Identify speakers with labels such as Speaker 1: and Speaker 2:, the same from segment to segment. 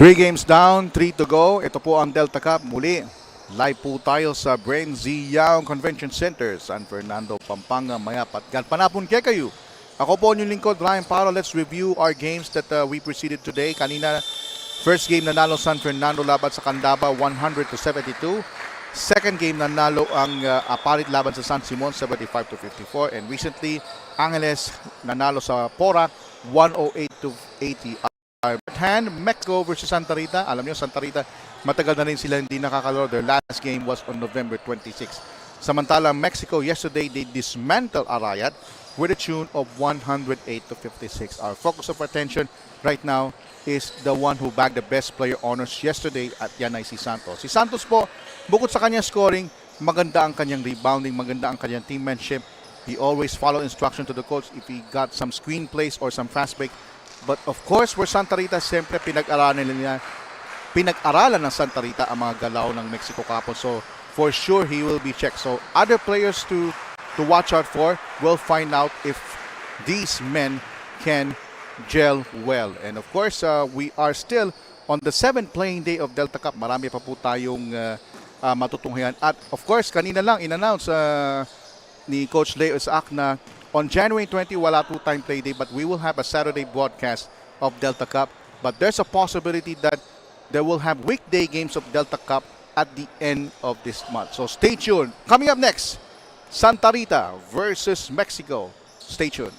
Speaker 1: 3 games down, 3 to go. Ito po ang Delta Cup. Muli, live po tayo sa BREN GUIAO Convention Center, San Fernando, Pampanga, Mayapat. Panapon kaya kayo. Ako po yung lingkod, Ryan Paro. Let's review our games that we preceded today. Kanina, first game nanalo San Fernando laban sa Candaba, 100-72. Second game nanalo ang Apalit laban sa San Simon, 75-54. And recently, Angeles nanalo sa Porac, 108-80. Hand, Mexico versus Santa Rita. Alam nyo, Santa Rita, matagal na rin sila hindi nakakalaro. Their last game was on November 26. Samantala, Mexico, yesterday, they dismantled Arayat with a tune of 108-56. Our focus of attention right now is the one who bagged the best player honors yesterday at yan ay si Santos. Si Santos po, bukod sa kanyang scoring, maganda ang kanyang rebounding, maganda ang kanyang teammanship. He always follow instruction to the coach if he got some screen plays or some fast break. But of course, for Santa Rita, siyempre pinag-aralan ng Santa Rita ang mga galaw ng Mexico kapon. So, for sure, he will be checked. So, other players to watch out for will find out if these men can gel well. And of course, we are still on the 7th playing day of Delta Cup. Marami pa po tayong matutunghayan. At of course, kanina lang in-announce ni Coach Leo Isaac na on January 20, wala po tayong play day, but we will have a Saturday broadcast of Delta Cup. But there's a possibility that they will have weekday games of Delta Cup at the end of this month. So stay tuned. Coming up next, Santa Rita versus Mexico. Stay tuned.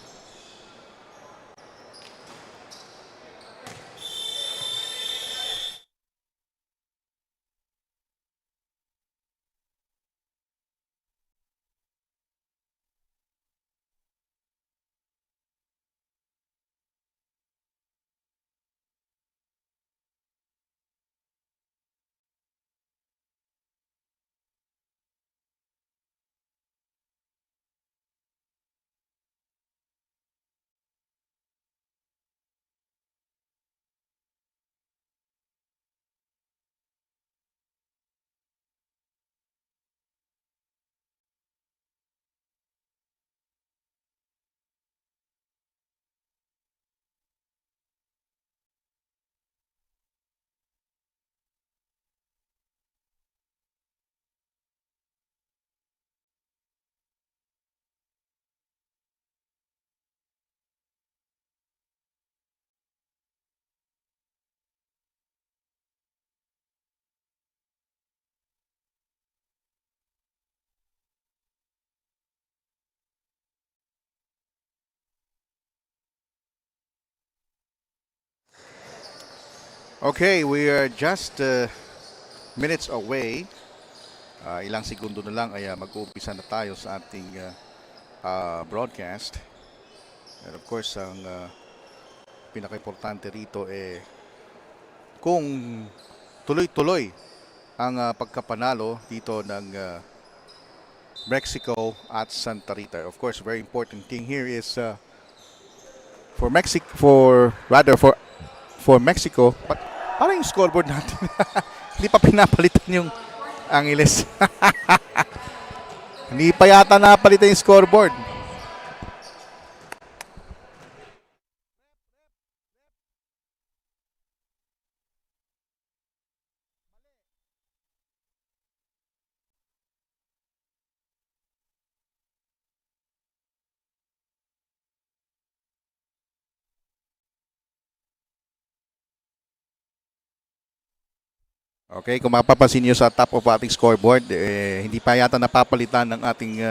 Speaker 1: Okay, we are just minutes away. Ilang segundo na lang ay mag-uumpisa na tayo sa ating broadcast. And of course, ang pinaka-importante rito kung tuloy-tuloy ang pagkapanalo dito ng Mexico at Santa Rita. Of course, very important thing here is for Mexico, parang yung scoreboard natin. Hindi pa pinapalitan yung Angeles. Hindi pa yata napalitan yung scoreboard. Okay, kung mapapansin niyo sa top of ating scoreboard, hindi pa yata napapalitan ng ating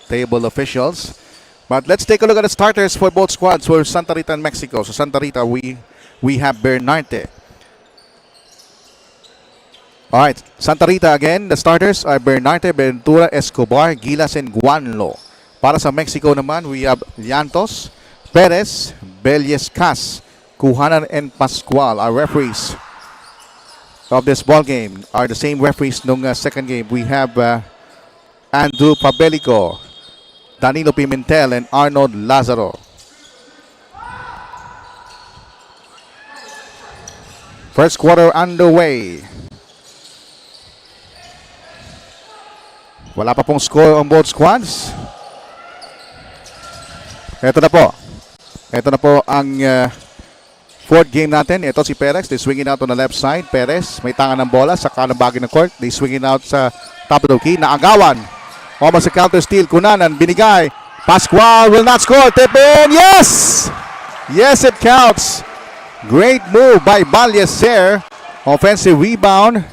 Speaker 1: table officials. But let's take a look at the starters for both squads for Santa Rita and Mexico. So Santa Rita, we have Bernarte. Alright, Santa Rita again, the starters are Bernarte, Ventura, Escobar, Gilas, and Guanlo. Para sa Mexico naman, we have Llantos, Perez, Bellescas, Cuhanan, and Pascual, our referees of this ball game are the same referees nung second game. We have Andrew Pabelico, Danilo Pimentel, and Arnold Lazaro. First quarter underway. Wala pa pong score on both squads. Ito na po ang Fourth game natin, ito si Perez. They swinging out on the left side. Perez, may tangan ng bola sa kanang bahagi ng court. They swinging out sa top of the key. Naagawan. Almost a counter steal. Kunanan, binigay. Pascual will not score. Tip in. Yes! Yes, it counts. Great move by Balyacer. Offensive rebound.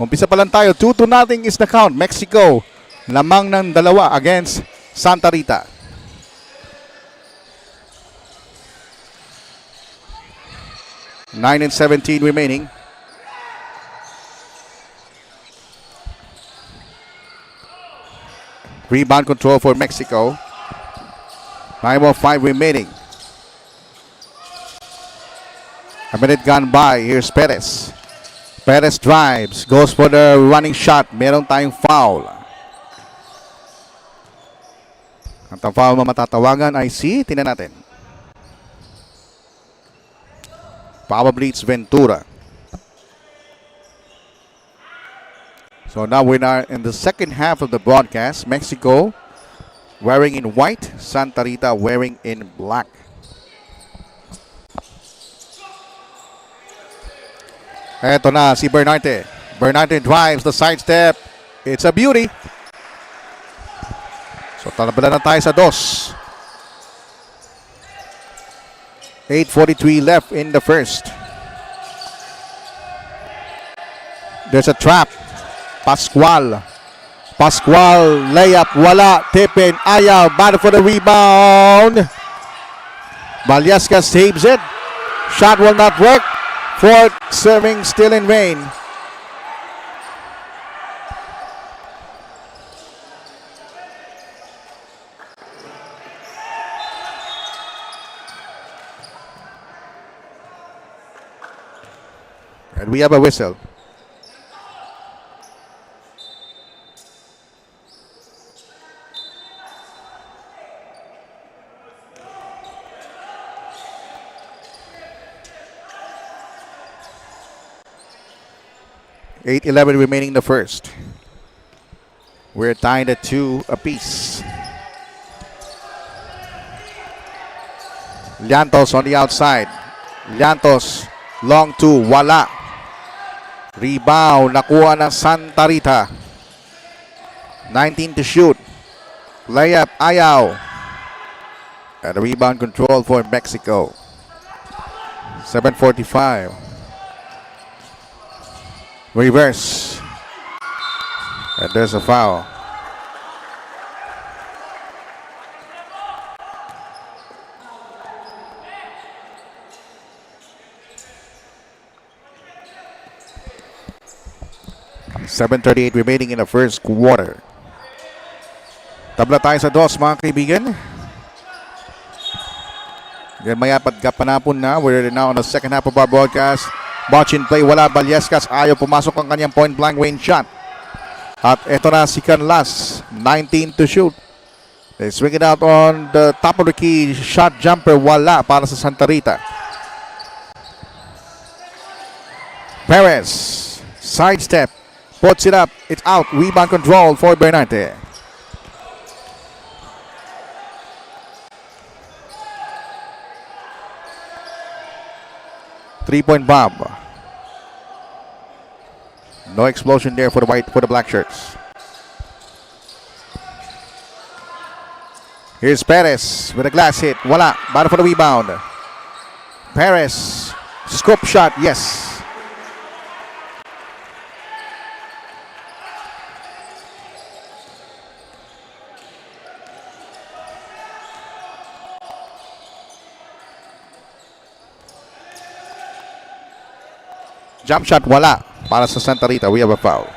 Speaker 1: Umpisa pa lang tayo. 2-0 is the count. Mexico, lamang ng dalawa against Santa Rita. Nine and 17 remaining. Rebound control for Mexico. 9:05 remaining. A minute gone by. Here's Perez. Perez drives. Goes for the running shot. Meron tayong foul. At ang foul na matatawagan ay si, tingnan natin. Probably it's Ventura. So now we are in the second half of the broadcast. Mexico wearing in white, Santa Rita wearing in black. Eto na si Bernarte. Bernarte drives the sidestep. It's a beauty. So talabala na tayo sa dos. 8:43 left in the first. There's a trap. Pascual. Pascual layup. Wala. Tipin. Ayaw. Battle for the rebound. Balyaska saves it. Shot will not work. Fourth serving still in vain. And we have a whistle. .11 remaining in the first. We're tied at 2 apiece. Llantos on the outside. Llantos, long two, wala. Rebound, nakuha ng Santa Rita. 19 to shoot. Layup, ayaw. And a rebound control for Mexico. 7:45. Reverse. And there's a foul. .38 remaining in the first quarter. Tabla tayo sa dos, mga kaibigan. Then mayapat kapanapon na. We're now on the second half of our broadcast. Watch and play, wala. Balyescas, ayaw pumasok ang kanyang point blank range shot. At eto na si Canlas, 19 to shoot. They swing it out on the top of the key. Shot jumper, wala para sa Santa Rita. Perez, sidestep, puts it up, it's out. Rebound control for Bernarte. Three-point bomb. No explosion there for the black shirts. Here's Perez with a glass hit. Wala. Battle for the rebound. Perez. Scoop shot. Yes. Jump shot, wala. Para sa Santa Rita, we have a foul.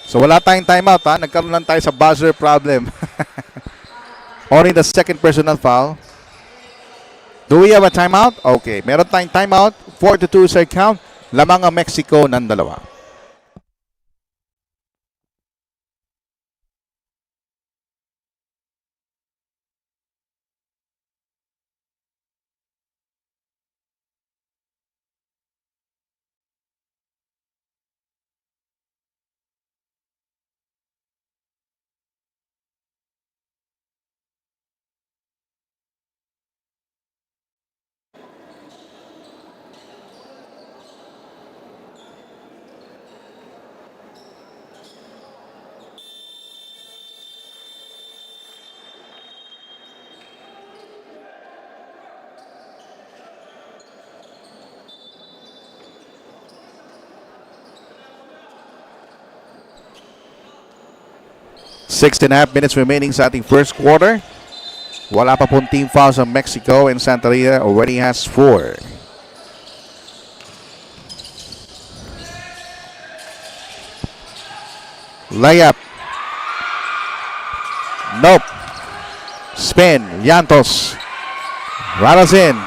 Speaker 1: So wala tayong timeout, ha. Nagkaroon lang tayo sa buzzer problem. Only the second personal foul. Do we have a timeout? Okay, meron tayong timeout. 4-2 sa count. Lamang ang Mexico ng dalawa. 6.5 minutes remaining sa ating first quarter. Wala pa pong team foul sa Mexico, and Santa Rita already has 4. Layup. Nope. Spin. Llantos. Rattles in.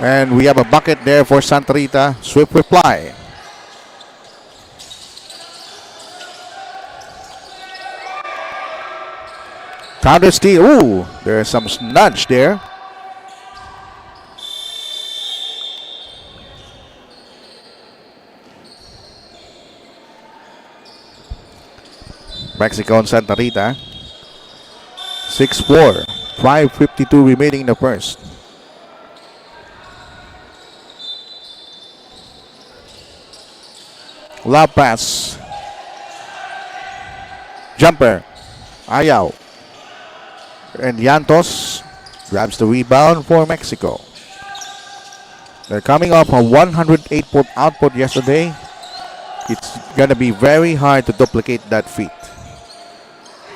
Speaker 1: And we have a bucket there for Santa Rita. Swift reply. Counter steal. Ooh, there's some nudge there. Mexico and Santa Rita. 6-4. 5:52 remaining in the first. Lob pass. Jumper. Ayaw. And Llantos grabs the rebound for Mexico. They're coming off a 108-point output yesterday. It's going to be very hard to duplicate that feat.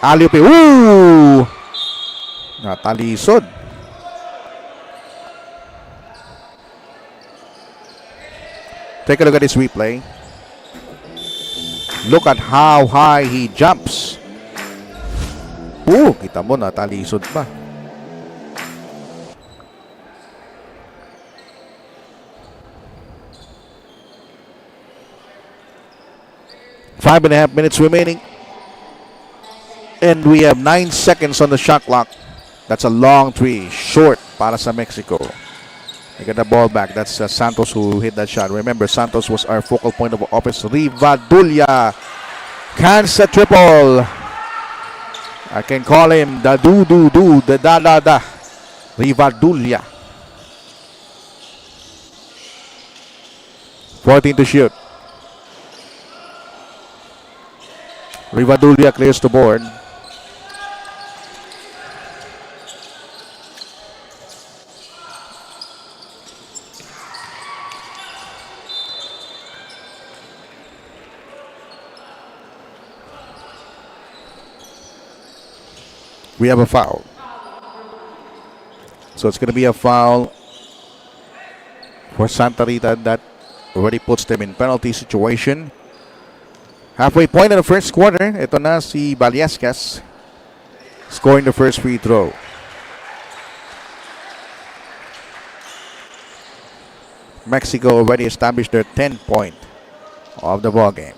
Speaker 1: Alley-oop. Ooh! Natalisod. Take a look at this replay. Look at how high he jumps. Ooh, kita mo, natalisod pa. Five and a half minutes remaining. And we have 9 seconds on the shot clock. That's a long three. Short para sa Mexico. They get the ball back. That's Santos who hit that shot. Remember, Santos was our focal point of offense. Rivadulla cans a triple. I can call him the do-do-do, the da-da-da. Rivadulla. 14 to shoot. Rivadulla clears the board. We have a foul. So it's going to be a foul for Santa Rita that already puts them in penalty situation. Halfway point in the first quarter. Ito na si Baliascas scoring the first free throw. Mexico already established their 10th point of the ball game.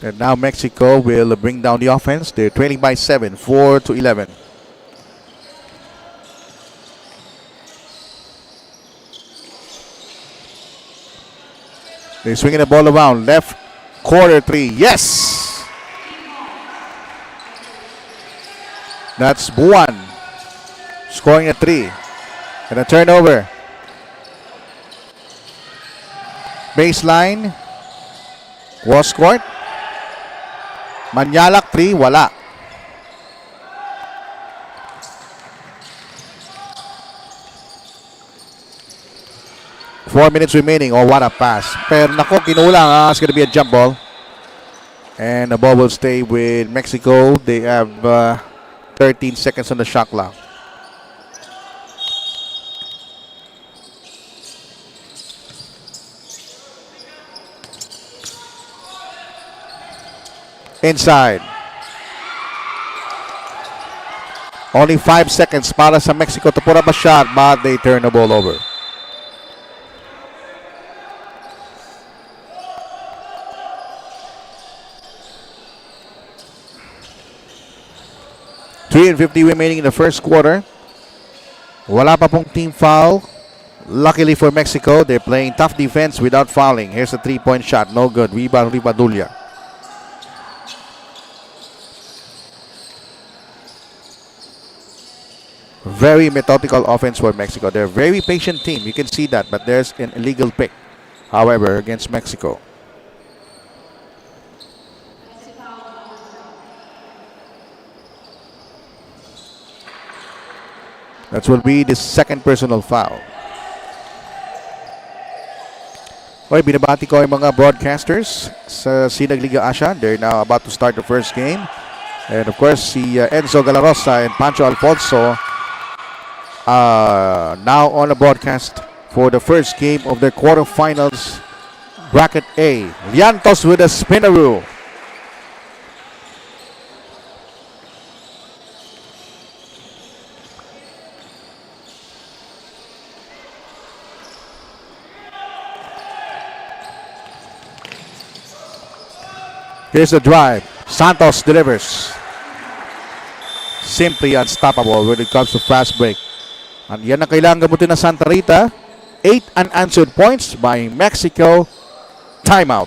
Speaker 1: And now Mexico will bring down the offense. They're trailing by 7, 4-11. They're swinging the ball around. Left corner three. Yes! That's Buwan scoring a three. And a turnover. Baseline. Was court. Manyalak 3, wala. Four minutes remaining. Oh, what a pass. Pero nako, kinulang. It's going to be a jump ball. And the ball will stay with Mexico. They have 13 seconds on the shot clock. Inside. Only 5 seconds para sa Mexico to put up a shot, but they turn the ball over. .350 remaining in the first quarter. Wala pa pong team foul. Luckily for Mexico, they're playing tough defense without fouling. Here's a 3-point shot. No good. Rebound, Rivadulla. Very methodical offense for Mexico. They're a very patient team. You can see that, but there's an illegal pick, however, against Mexico. That will be the second personal foul. Okay, binabati ko yung mga broadcasters sa Sinag Liga Asia. They're now about to start the first game. And of course, si Enzo Galarosa and Pancho Alfonso now on the broadcast for the first game of the quarterfinals bracket A. Liantos with a spinaroo. Here's the drive. Santos delivers. Simply unstoppable when it comes to fast break. And yan ang kailangan gamutin ng Santa Rita. 8 unanswered points by Mexico. Timeout.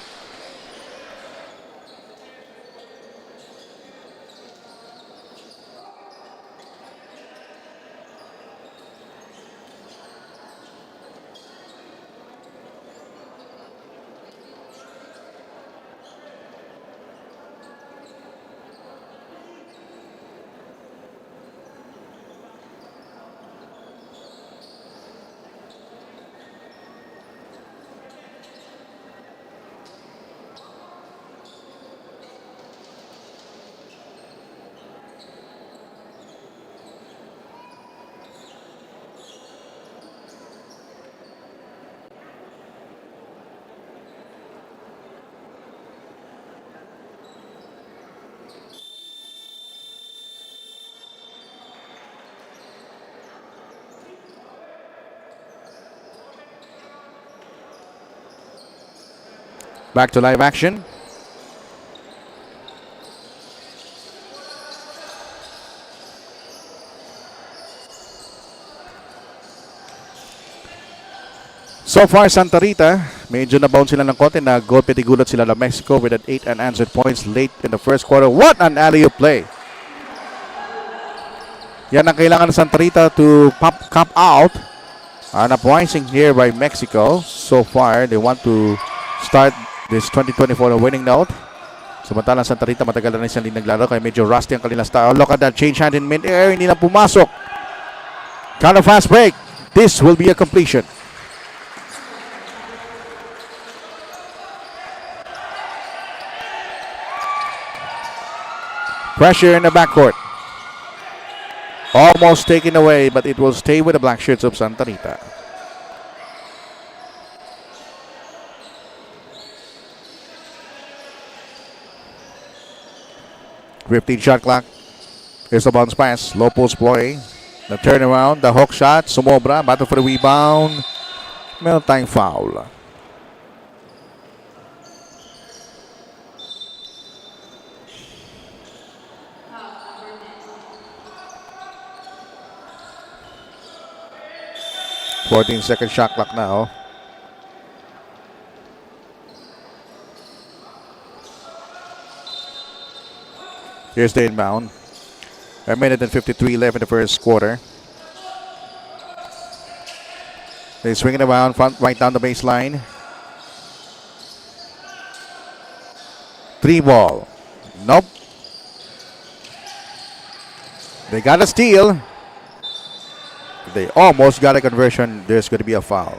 Speaker 1: Back to live action. So far, Santa Rita, medyo nabound sila ng konti. Nag-goal-petigulat sila ng Mexico with an 8 unanswered points late in the first quarter. What an alley-oop play! Yan ang kailangan ng Santa Rita to cap out. An uprising here by Mexico. So far, they want to start this 2024 winning note. Samantalang Santa Rita, matagal na siyang naglaro kaya medyo rusty ang kanilang style. Look at that change hand in mid-air. Hindi na pumasok. Kind of fast break. This will be a completion. Pressure in the backcourt. Almost taken away, but it will stay with the black shirts of Santa Rita. Shot clock. Here's the bounce pass. Low post play. The turnaround. The hook shot. Sumobra. Battle for the rebound. Meron tayong foul. Second shot clock now. Here's the inbound. A minute and 53 left in the first quarter. They swing it around, front right down the baseline. 3 ball. Nope. They got a steal. They almost got a conversion. There's going to be a foul.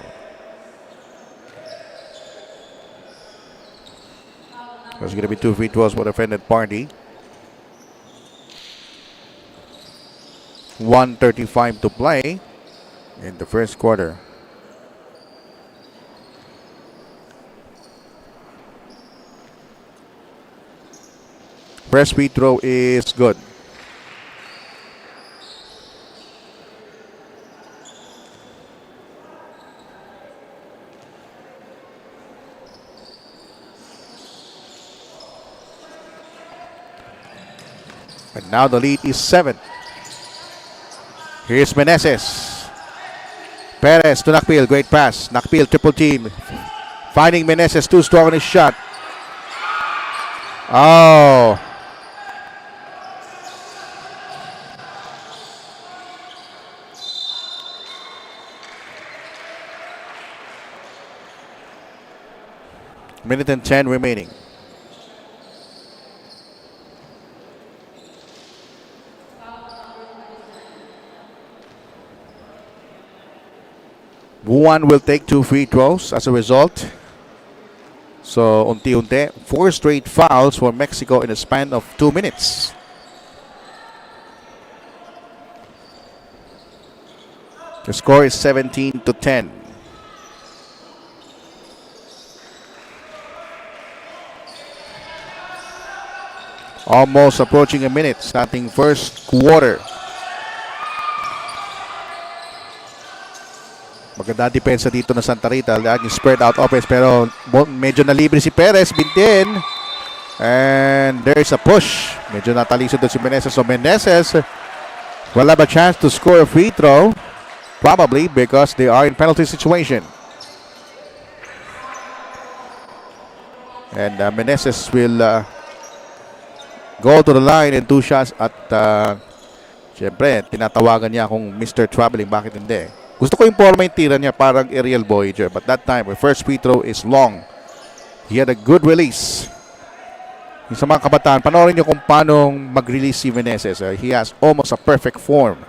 Speaker 1: There's going to be 2 free throws for the offended party. 1:35 to play in the first quarter. First free throw is good. And now the lead is 7. Here's Meneses. Perez to Nakpil. Great pass. Nakpil triple team. Finding Meneses too strong on his shot. Oh. Minute and 10 remaining. Buwan will take 2 free throws as a result. So, unti-unti, 4 straight fouls for Mexico in a span of 2 minutes. The score is 17-10. Almost approaching a minute, starting first quarter. Maganda depensa dito na Santa Rita. Laging spread out offense, pero medyo nalibre si Perez. Bintin. And there's a push. Medyo natalisod doon si Meneses. So Meneses will have a chance to score a free throw. Probably because they are in penalty situation. And Meneses will go to the line and 2 shots at syempre, tinatawagan niya kung Mr. Traveling. Bakit hindi? Gusto ko yung forma yung tira niya, parang aerial voyager. But that time, the first free throw is long. He had a good release. Yung sa mga kabataan, panoorin niyo kung paano mag-release si Meneses. He has almost a perfect form.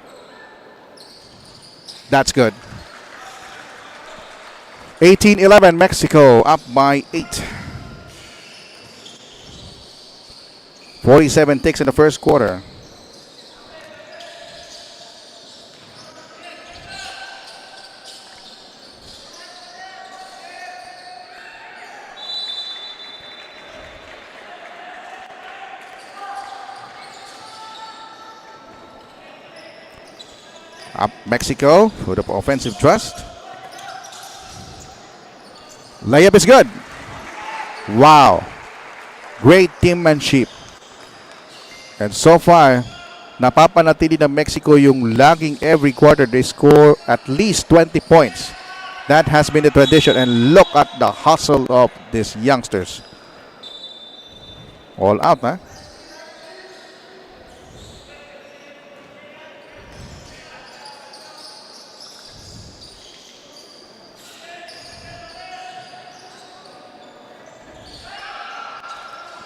Speaker 1: That's good. 18-11, Mexico up by 8. 47 ticks in the first quarter. Up Mexico with the offensive thrust. Layup is good. Wow. Great teammanship. And so far, napapanatili ng Mexico yung laging every quarter they score at least 20 points. That has been the tradition. And look at the hustle of these youngsters. All out, huh?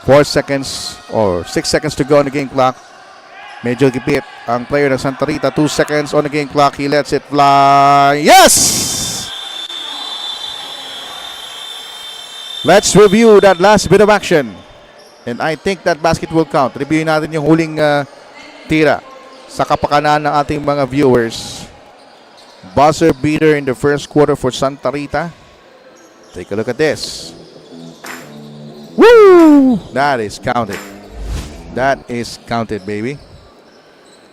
Speaker 1: Four seconds or 6 seconds to go on the game clock. Medyo gipit ang player ng Santa Rita. 2 seconds on the game clock. He lets it fly. Yes! Let's review that last bit of action. And I think that basket will count. Reviewin natin yung huling tira sa kapakanan ng ating mga viewers. Buzzer beater in the first quarter for Santa Rita. Take a look at this. Woo! That is counted. That is counted, baby.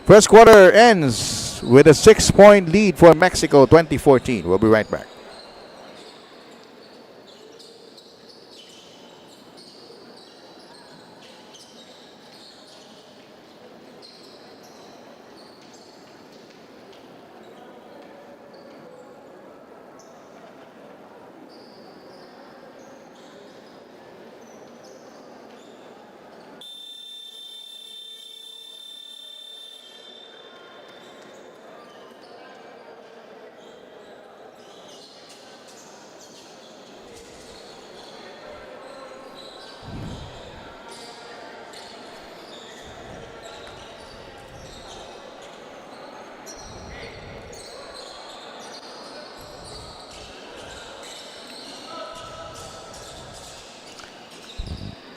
Speaker 1: First quarter ends with a 6-point lead for Mexico, 2014. We'll be right back.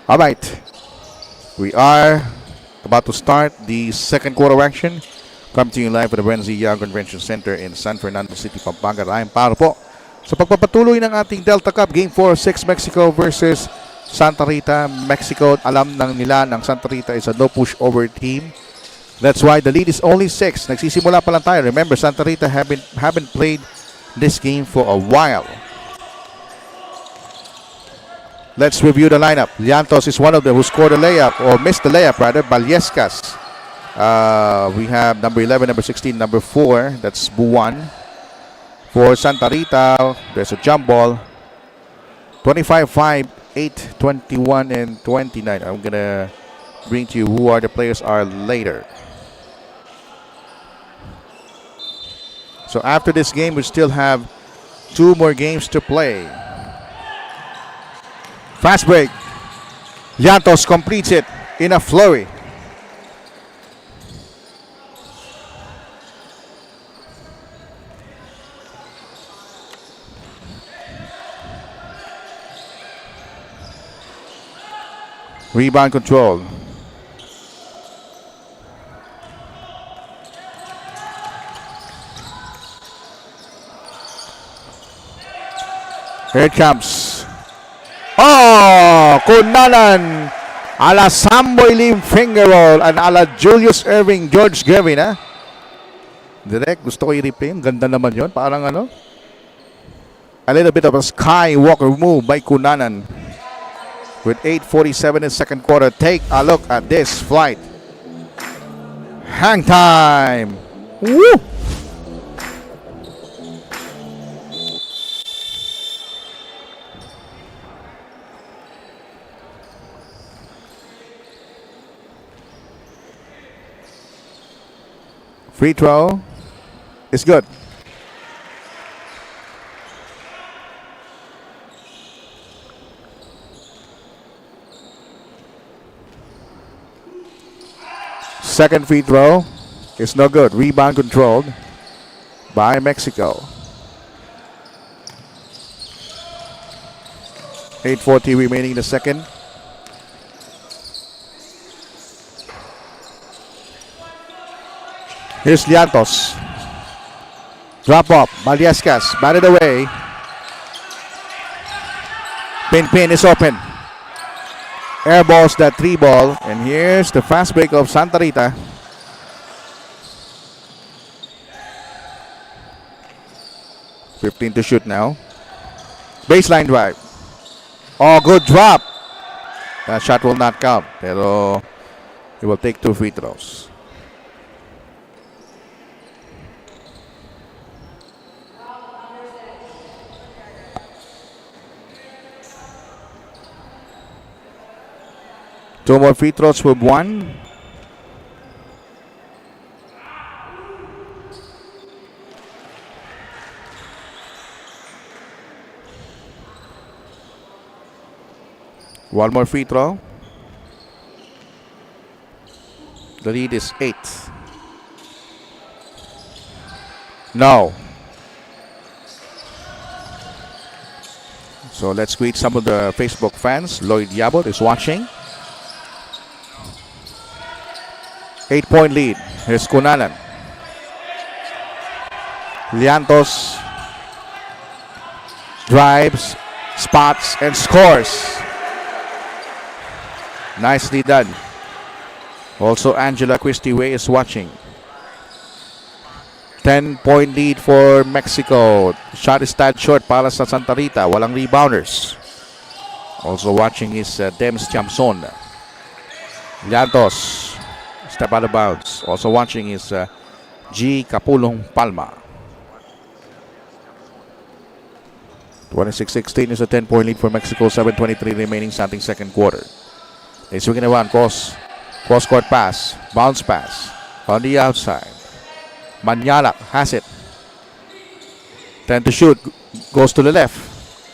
Speaker 1: All right, we are about to start the second quarter action. Come to you live from the BREN Convention Center in San Fernando City, Pampanga. Ryan Paro po sa pagpapatuloy ng ating Delta Cup Game 4-6 Mexico versus Santa Rita. Mexico, alam ng nila ng Santa Rita is a no push over team. That's why the lead is only 6. Nagsisimula pa lang tayo. Remember, Santa Rita haven't played this game for a while. Let's review the lineup. Llantos is one of them who scored a layup, or missed the layup rather. Vallescas. We have number 11, number 16, number 4. That's Buwan. For Santa Rita, there's a jump ball. 25, 5, 8, 21, and 29. I'm going to bring to you who are the players are later. So after this game, we still have 2 more games to play. Fast break. Llantos completes it in a flurry. Rebound control. Here it comes. Oh! Kunanan! Ala Samboy Lim finger roll and ala Julius Irving George Gavin, ha? Direct, gusto ko i-replay. Ganda naman yon. Parang ano? A little bit of a skywalker move by Kunanan. With 8:47 in second quarter, take a look at this flight. Hang time! Woo! Free throw is good. Second free throw is no good. Rebound controlled by Mexico. 8:40 remaining in the second. Here's Llantos. Drop up. Maliascas batted away. Pin is open. Air balls that 3 ball. And here's the fast break of Santa Rita. .15 to shoot now. Baseline drive. Oh, good drop. That shot will not count. Pero he will take 2 free throws. Two more free throws for one. One more free throw. The lead is 8. No. So let's greet some of the Facebook fans. Lloyd Yabot is watching. 8-point lead. Here's Kunanan. Llantos drives, spots, and scores. Nicely done. Also, Angela Christie Way is watching. 10-point lead for Mexico. Shot is tied short para sa Santa Rita. Walang rebounders. Also watching is Dems Chamson. Llantos. Step out of bounds. Also watching is G. Capulong Palma. 26-16 is a 10-point lead for Mexico. 7:23 remaining starting second quarter. They swing it around. Cross-court pass. Bounce pass. On the outside. Manyalak has it. 10 to shoot. Goes to the left.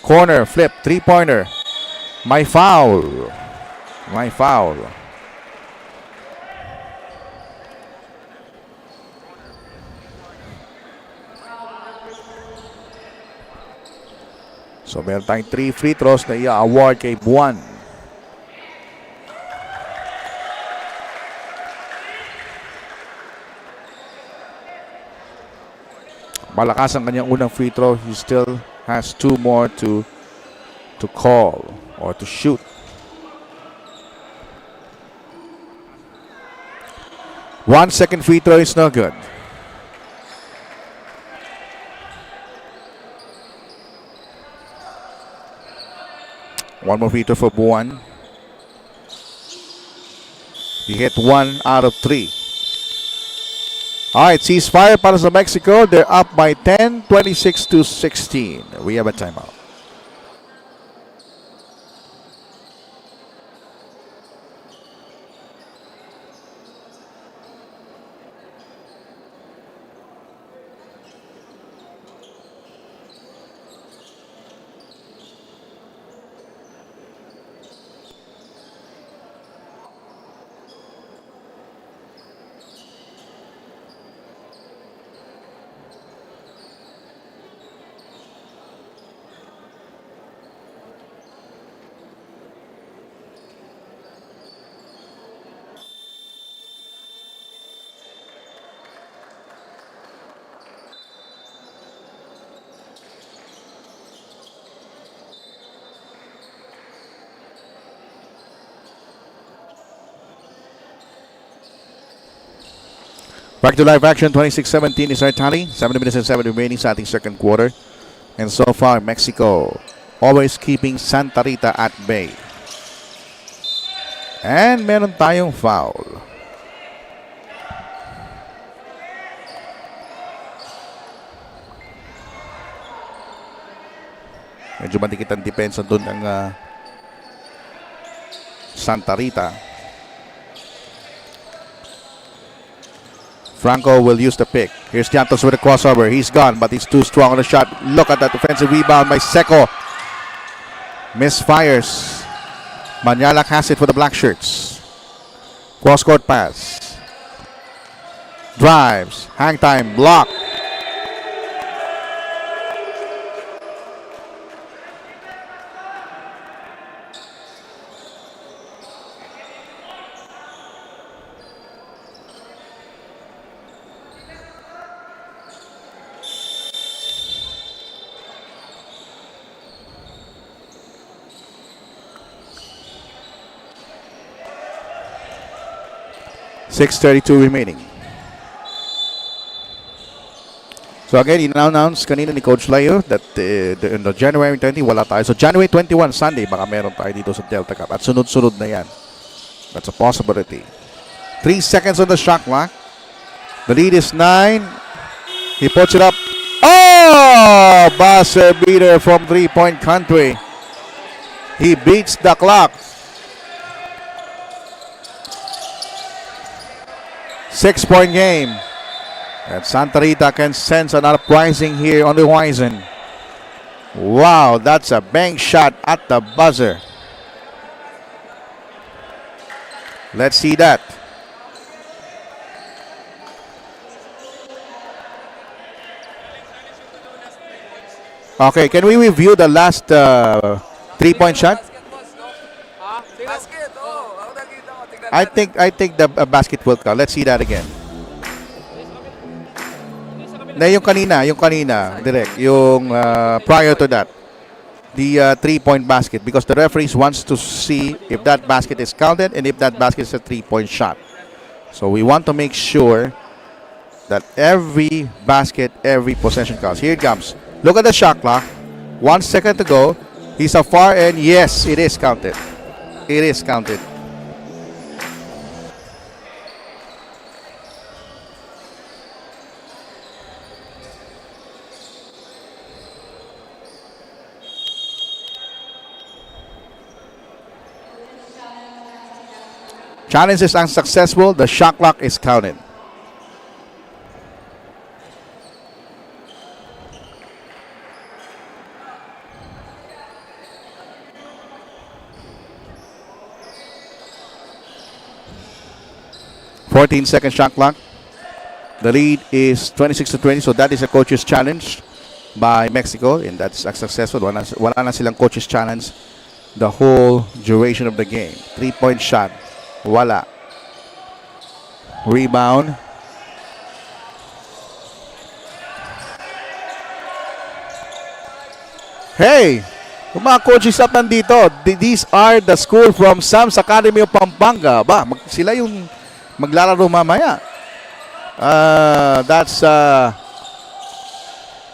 Speaker 1: Corner. Flip. Three-pointer. My foul. So meron tayong 3 free throws na i-award kay Buwan. Malakas ang kanyang unang free throw. He still has 2 more to call or to shoot. One second free throw is no good. One more free throw for Buwan. He hit 1 out of 3. All right, ceasefire para sa Mexico. They're up by 10, 26-16. We have a timeout. Back to live action, 26-17 is our tally. 7 minutes and 7 remaining sa ating second quarter. And so far, Mexico always keeping Santa Rita at bay. And meron tayong foul. Medyo matikit ang depensa doon ng Santa Rita. Franco will use the pick. Here's Santos with a crossover. He's gone, but he's too strong on the shot. Look at that defensive rebound by Seco. Misfires. Manyalak has it for the black shirts. Cross-court pass. Drives. Hang time. Block. .6:32 remaining. So again, in-announce kanina ni Coach Layo that in the January 20, wala tayo. So January 21, Sunday, baka meron tayo dito sa Delta Cup. At sunod-sunod na yan. That's a possibility. 3 seconds on the shot clock. The lead is 9. He puts it up. Oh! Buzzer beater from three-point country. He beats the clock. 6-point game. And Santa Rita can sense an uprising here on the horizon. Wow, that's a bank shot at the buzzer. Let's see that. Okay, can we review the last 3-point shot? I think the basket will count. Let's see that again. Na yung kanina, direct, yung prior to that, the 3-point basket, because the referees wants to see if that basket is counted and if that basket is a 3-point shot. So we want to make sure that every basket, every possession counts. Here it comes. Look at the shot clock. 1 second to go. He's afar and yes, it is counted. It is counted. Challenge is unsuccessful. The shot clock is counted. .14-second shot clock. The lead is 26-20, so that is a coach's challenge by Mexico, and that's successful. Wala na silang coach's challenge the whole duration of the game. 3-point shot. Wala. Rebound. Hey! Yung mga coaches up nandito, these are the school from Sam's Academy of Pampanga. Ba, sila yung maglalaro mamaya. That's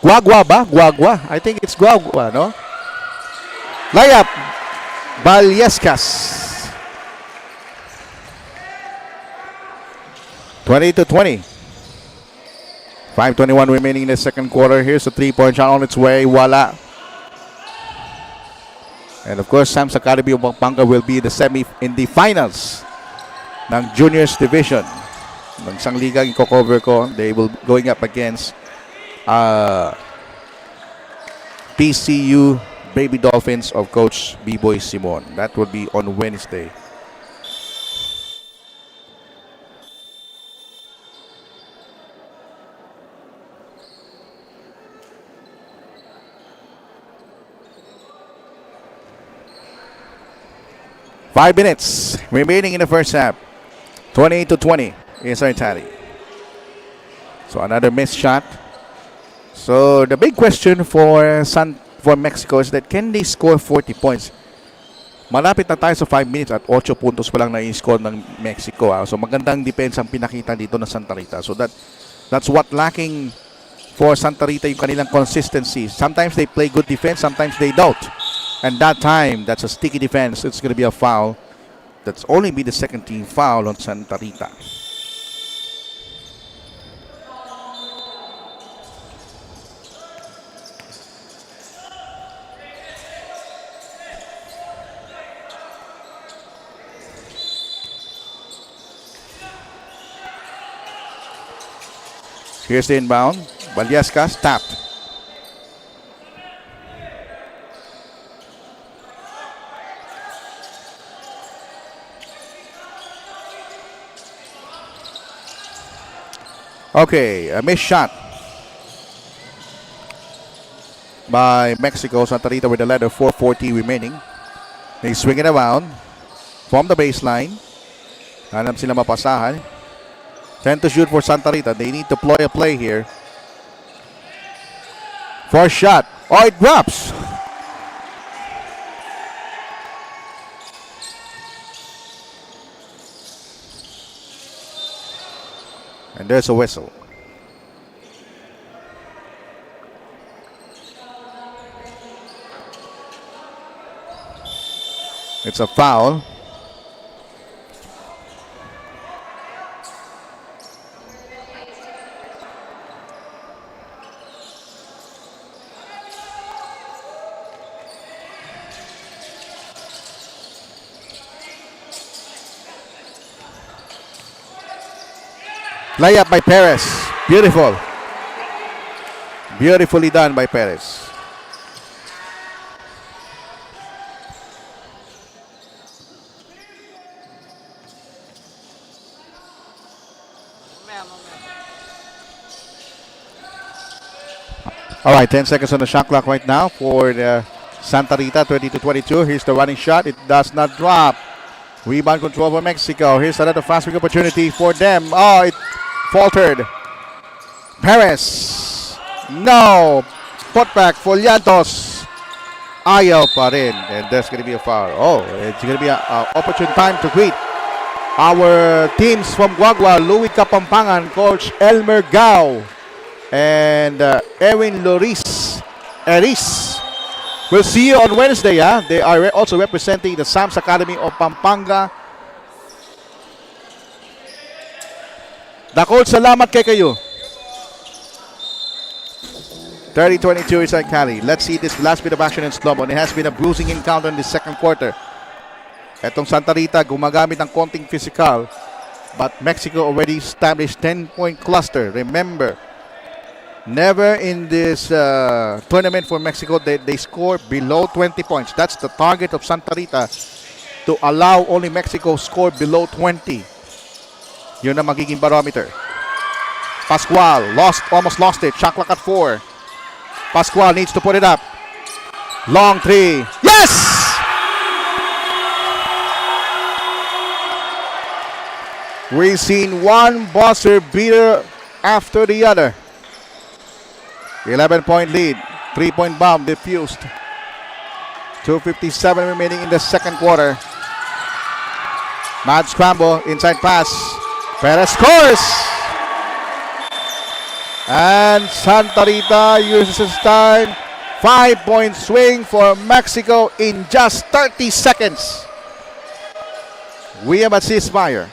Speaker 1: Guagua ba? Guagua. I think it's Guagua, no? Layup. Balyescas. 20-20. 5:21 remaining in the second quarter. Here's a 3-point shot on its way. Wala. And of course, Sam's Academy of Pampanga will be in the finals ng Juniors Division. Ng isang liga i-cover ko. They will going up against PCU Baby Dolphins of Coach B-Boy Simon. That will be on Wednesday. Five minutes remaining in the first half. 28-20 is our tally. So another missed shot. So the big question for Mexico is that can they score 40 points? Malapit na tayo sa 5 minutes at 8 puntos pa lang na-score ng Mexico. So magandang depensa ang pinakita dito ng Santa Rita. So that's what lacking for Santa Rita, yung kanilang consistency. Sometimes they play good defense, sometimes they don't. And that time, that's a sticky defense. It's going to be a foul. That's only be the second team foul on Santa Rita. Here's the inbound. Valiascas tapped. Okay, a missed shot by Mexico. Santa Rita with the letter 4:40 remaining. They swing it around from the baseline. Hanap sila mapasahan. 10 to shoot for Santa Rita. They need to play a play here. First shot. Oh, it drops. And there's a whistle. It's a foul. Layup by Perez. Beautiful. Beautifully done by Perez. All right, 10 seconds on the shot clock right now for the Santa Rita, 20-22. Here's the running shot. It does not drop. Rebound control for Mexico. Here's another fast break opportunity for them. Oh, it faltered. Perez. No. Putback for Llantos. Ayaw pa rin. And there's going to be a foul. Oh, it's going to be an opportune time to greet our teams from Guagua, Louis Kapampangan, Coach Elmer Gao, and Erwin Loris Eris. We'll see you on Wednesday. They are also representing the Sam's Academy of Pampanga. Dakol, salamat kay kayo. 30-22 inside Cali. Let's see this last bit of action in slow-mo. It has been a bruising encounter in the second quarter. Etong Santa Rita gumagamit ng konting physical, but Mexico already established 10-point cluster. Remember, never in this tournament for Mexico they score below 20 points. That's the target of Santa Rita, to allow only Mexico score below 20. Yun ang magiging barometer. Pascual almost lost it. Shot clock at 4. Pascual needs to put it up. Long three. Yes! We've seen one buzzer beater after the other. 11-point lead. 3-point bomb defused. 2:57 remaining in the second quarter. Mad scramble. Inside pass. Perez scores! And Santa Rita uses his time. 5-point swing for Mexico in just 30 seconds. We have a ceasefire.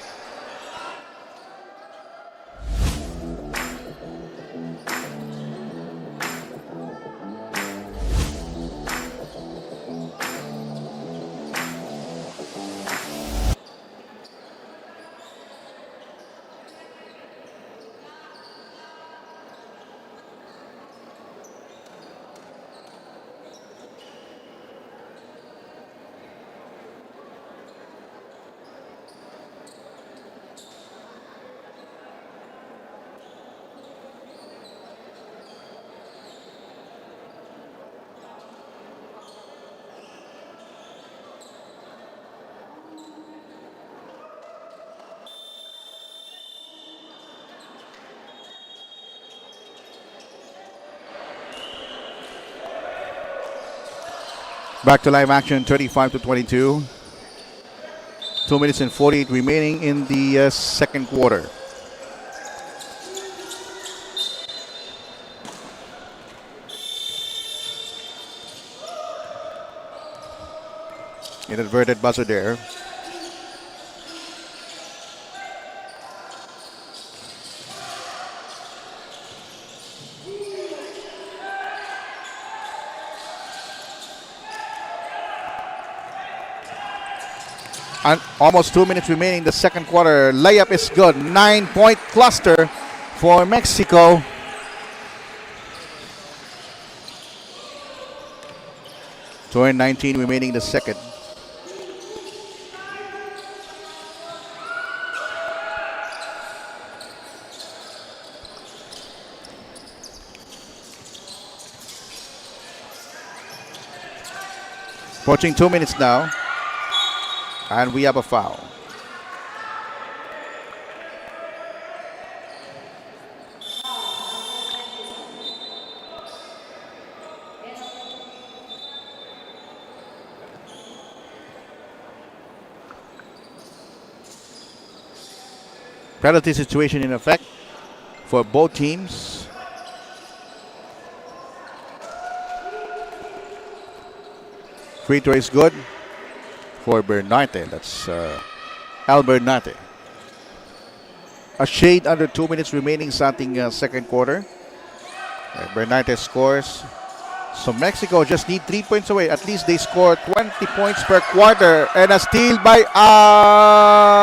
Speaker 1: Back to live action, 35-22. 2 minutes and 48 remaining in the second quarter. Inadvertent buzzer there. And almost 2 minutes remaining in the second quarter. Layup is good. 9-point cluster for Mexico. Two and 19 remaining in the second. Approaching 2 minutes now. And we have a foul. Penalty situation in effect for both teams. Free throw is good for Bernarte. That's Al Bernarte. A shade under 2 minutes remaining sa ating second quarter. Bernarte scores. So Mexico just need 3 points away. At least they score 20 points per quarter. And a steal by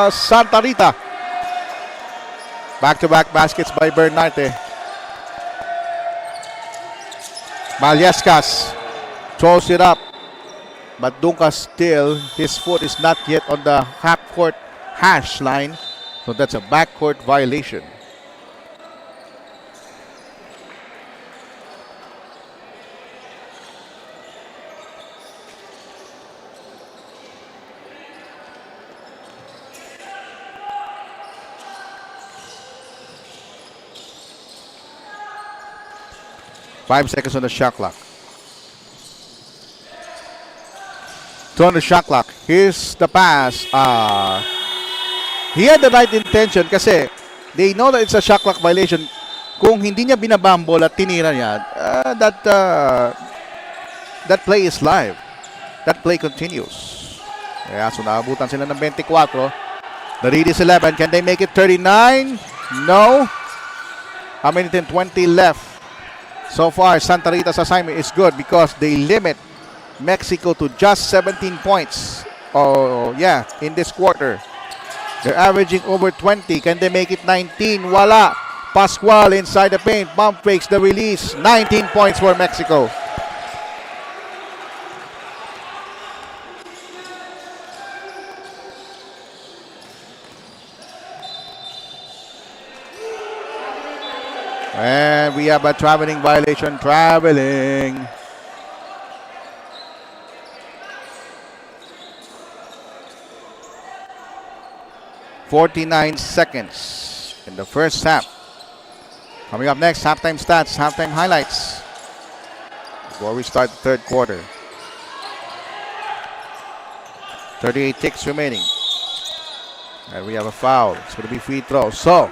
Speaker 1: Santa Rita. Back-to-back baskets by Bernarte. Malyaskas throws it up. But Duncas still, his foot is not yet on the half-court hash line. So that's a backcourt violation. Five seconds on the shot clock. Two on the shot clock. Here's the pass. He had the right intention kasi they know that it's a shot clock violation. Kung hindi niya binabambol at tinira niya, that play is live. That play continues. Kaya so naabutan sila ng 24. The lead is 11. Can they make it 39? No. A minute and 20 left. So far, Santa Rita's assignment is good because they limit Mexico to just 17 points. In this quarter. They're averaging over 20. Can they make it 19? Wala. Pascual inside the paint. Bump fakes the release. 19 points for Mexico. And we have a traveling violation. Traveling. .49 seconds in the first half. Coming up next, halftime stats, halftime highlights. Before we start the third quarter. 38 ticks remaining. And we have a foul. It's going to be free throw. So,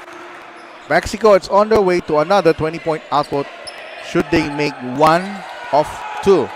Speaker 1: Mexico, it's on their way to another 20-point output should they make one of two.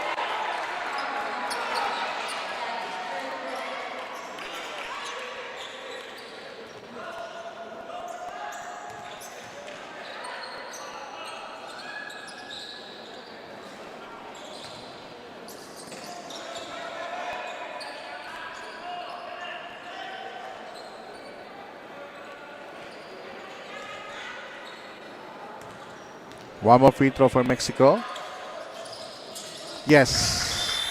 Speaker 1: One more free throw for Mexico. Yes.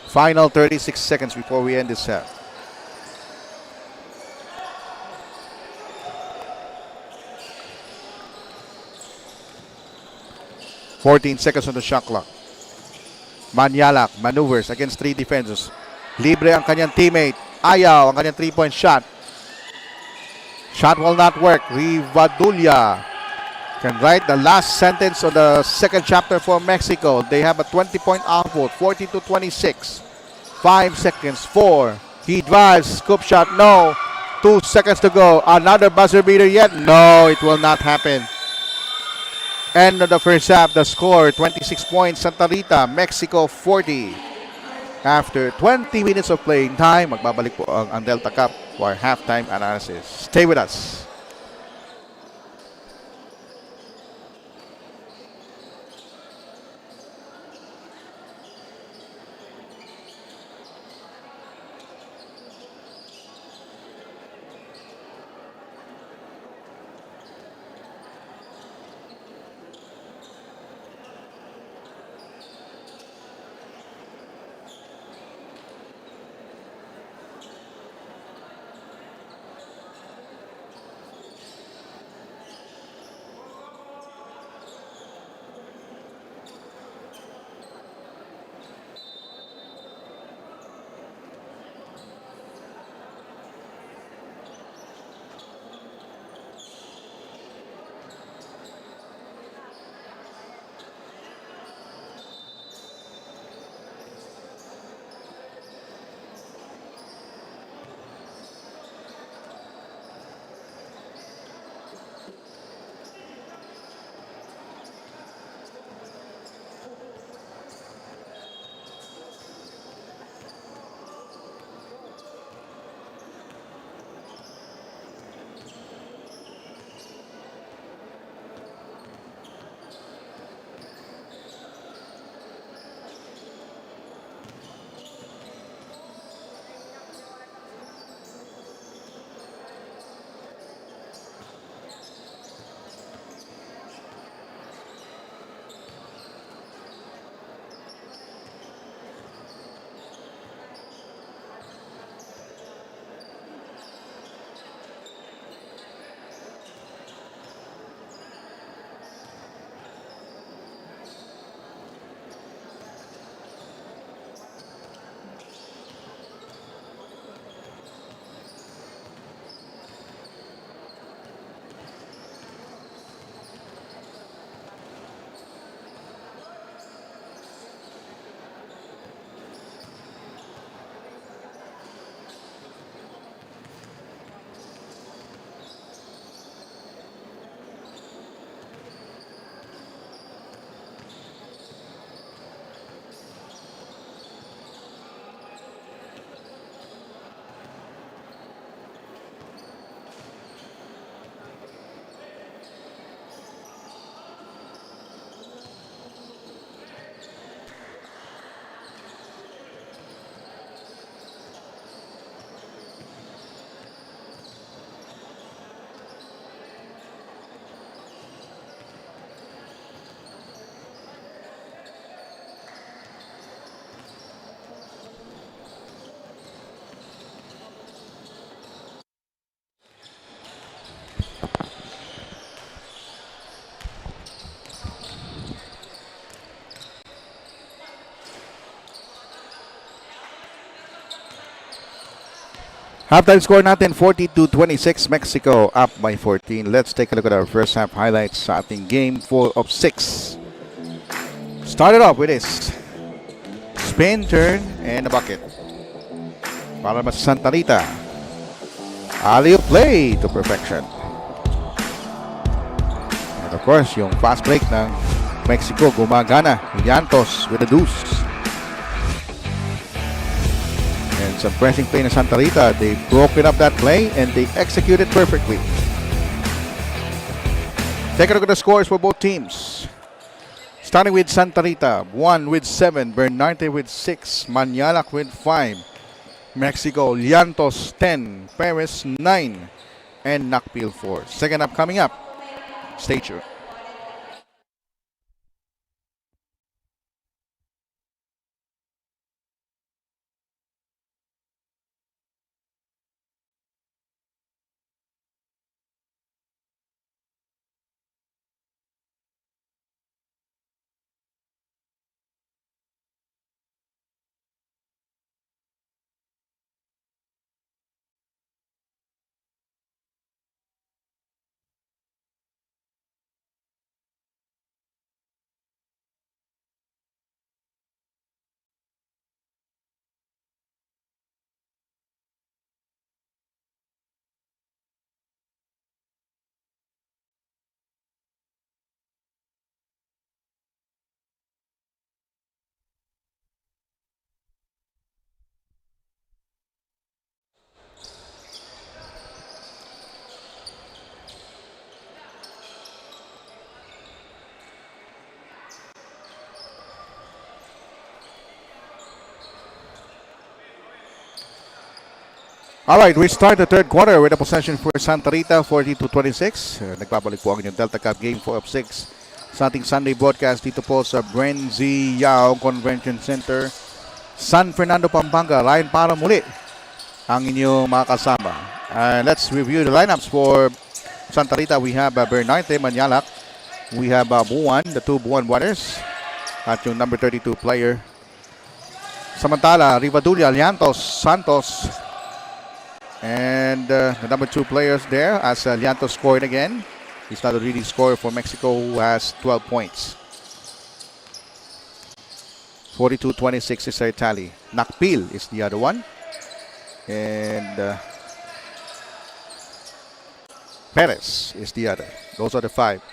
Speaker 1: Final 36 seconds before we end this set. .14 seconds on the shot clock. Manyalak maneuvers against three defenders. Libre ang kanyang teammate. Ayaw ang kanyang 3-point shot. Shot will not work. Rivadulla can write the last sentence of the second chapter for Mexico. They have a 20-point output, 40-26. 5 seconds, 4. He drives, scoop shot, no. 2 seconds to go. Another buzzer beater yet? No, it will not happen. End of the first half, the score, 26 points, Santa Rita, Mexico 40. After 20 minutes of playing time, magbabalik po ang Delta Cup for halftime analysis. Stay with us. Halftime score natin 42-26, Mexico up by 14. Let's take a look at our first half highlights sa ating game 4 of 6. Started off with this spin, turn, and a bucket. Para mas Santa Rita. Alley-oop play to perfection. And of course, yung fast break ng Mexico gumagana. Llantos with a deuce. And some pressing play in Santa Rita. They broken up that play and they executed perfectly. Take a look at the scores for both teams. Starting with Santa Rita, 1 with 7, Bernarte with 6, Manialac with 5, Mexico, Llantos 10, Perez 9, and Nakpil 4. Second up coming up. Stay tuned. Alright, we start the third quarter with a possession for Santa Rita, 42-26. Nagbabalik po ang inyong Delta Cup Game 4 of 6 sa ating Sunday broadcast dito po sa BREN GUIAO Convention Center, San Fernando, Pampanga. Ryan para muli ang inyong mga kasama. Let's review the lineups for Santa Rita. We have Bernarte Manyalak. We have Buwan, the two Buwan Brothers. At yung number 32 player. Samantala, Rivadulia, Liantos, Santos. And the number 2 players there as Liantos scored again. He's not a leading scorer for Mexico, who has 12 points. 42-26 is their tally. Nakpil is the other one. And Perez is the other. Those are the 5.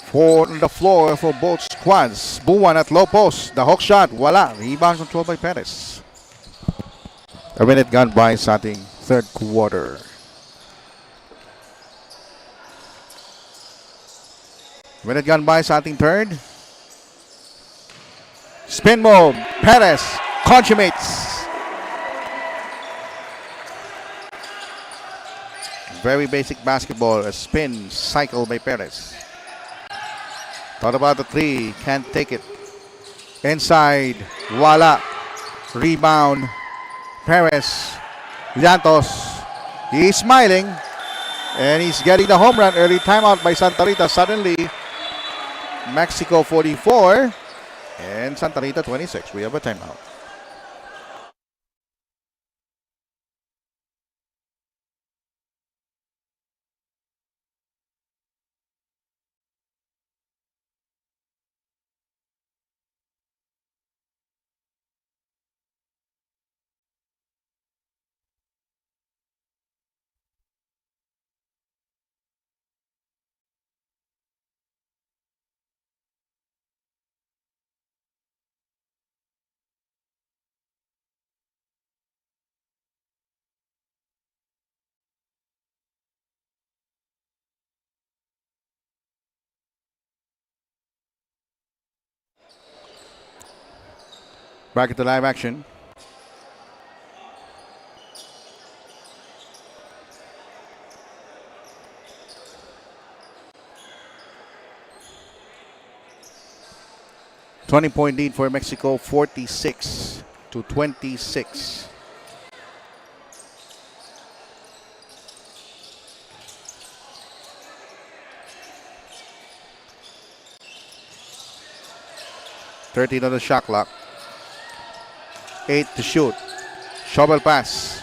Speaker 1: 4 on the floor for both squads. Buwan at low post. The hook shot, wala. Rebound controlled by Perez. A minute gone by sa ating third quarter. Minute gone by sa ating third. Spin move. Perez consummates. Very basic basketball. A spin cycle by Perez. Thought about the 3. Can't take it. Inside. Wala. Rebound. Perez, Liantos, he's smiling, and he's getting the home run. Early timeout by Santa Rita. Suddenly, Mexico 44 and Santa Rita 26. We have a timeout. Back at the live action. $20-point lead for Mexico, 46-26. $13 on the shot clock. 8 to shoot. Shovel pass.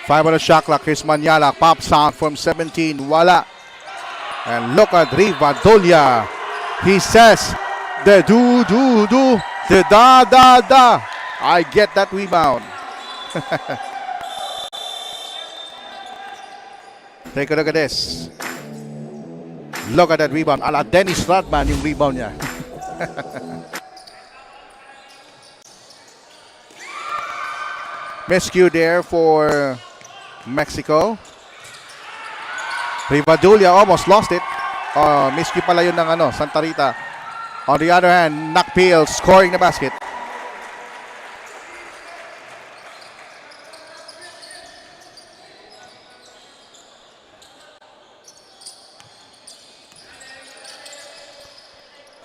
Speaker 1: 5 on the shot clock. Here's Manyala. Pops out from 17. Wala. And look at Rivadulia. He says, the do. The da. I get that rebound. Take a look at this. Look at that rebound. Ala Dennis Rodman yung rebound niya. Miscue there for Mexico. Rivadulia almost lost it. Miscue pala yun ng Santa Rita. On the other hand, Nakpil scoring the basket.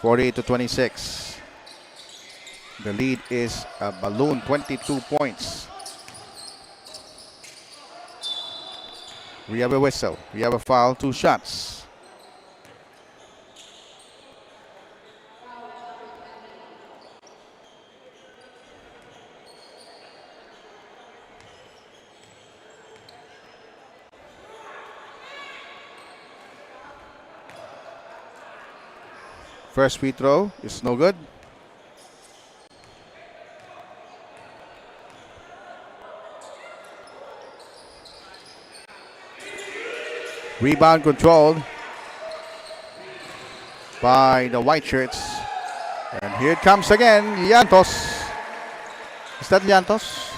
Speaker 1: (48-26). The lead is a balloon, 22 points. We have a whistle. We have a foul, 2 shots. First free throw is no good. Rebound controlled by the white shirts. And here it comes again, Liantos. Is that Liantos?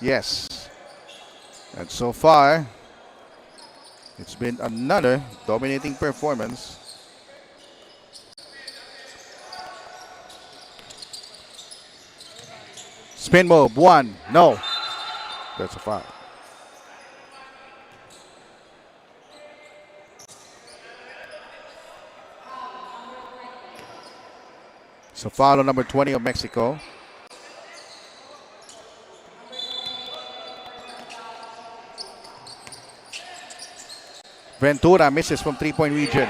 Speaker 1: Yes. And so far, it's been another dominating performance Spin move. One. No. That's a foul. So foul on number 20 of Mexico. Ventura misses from three-point region.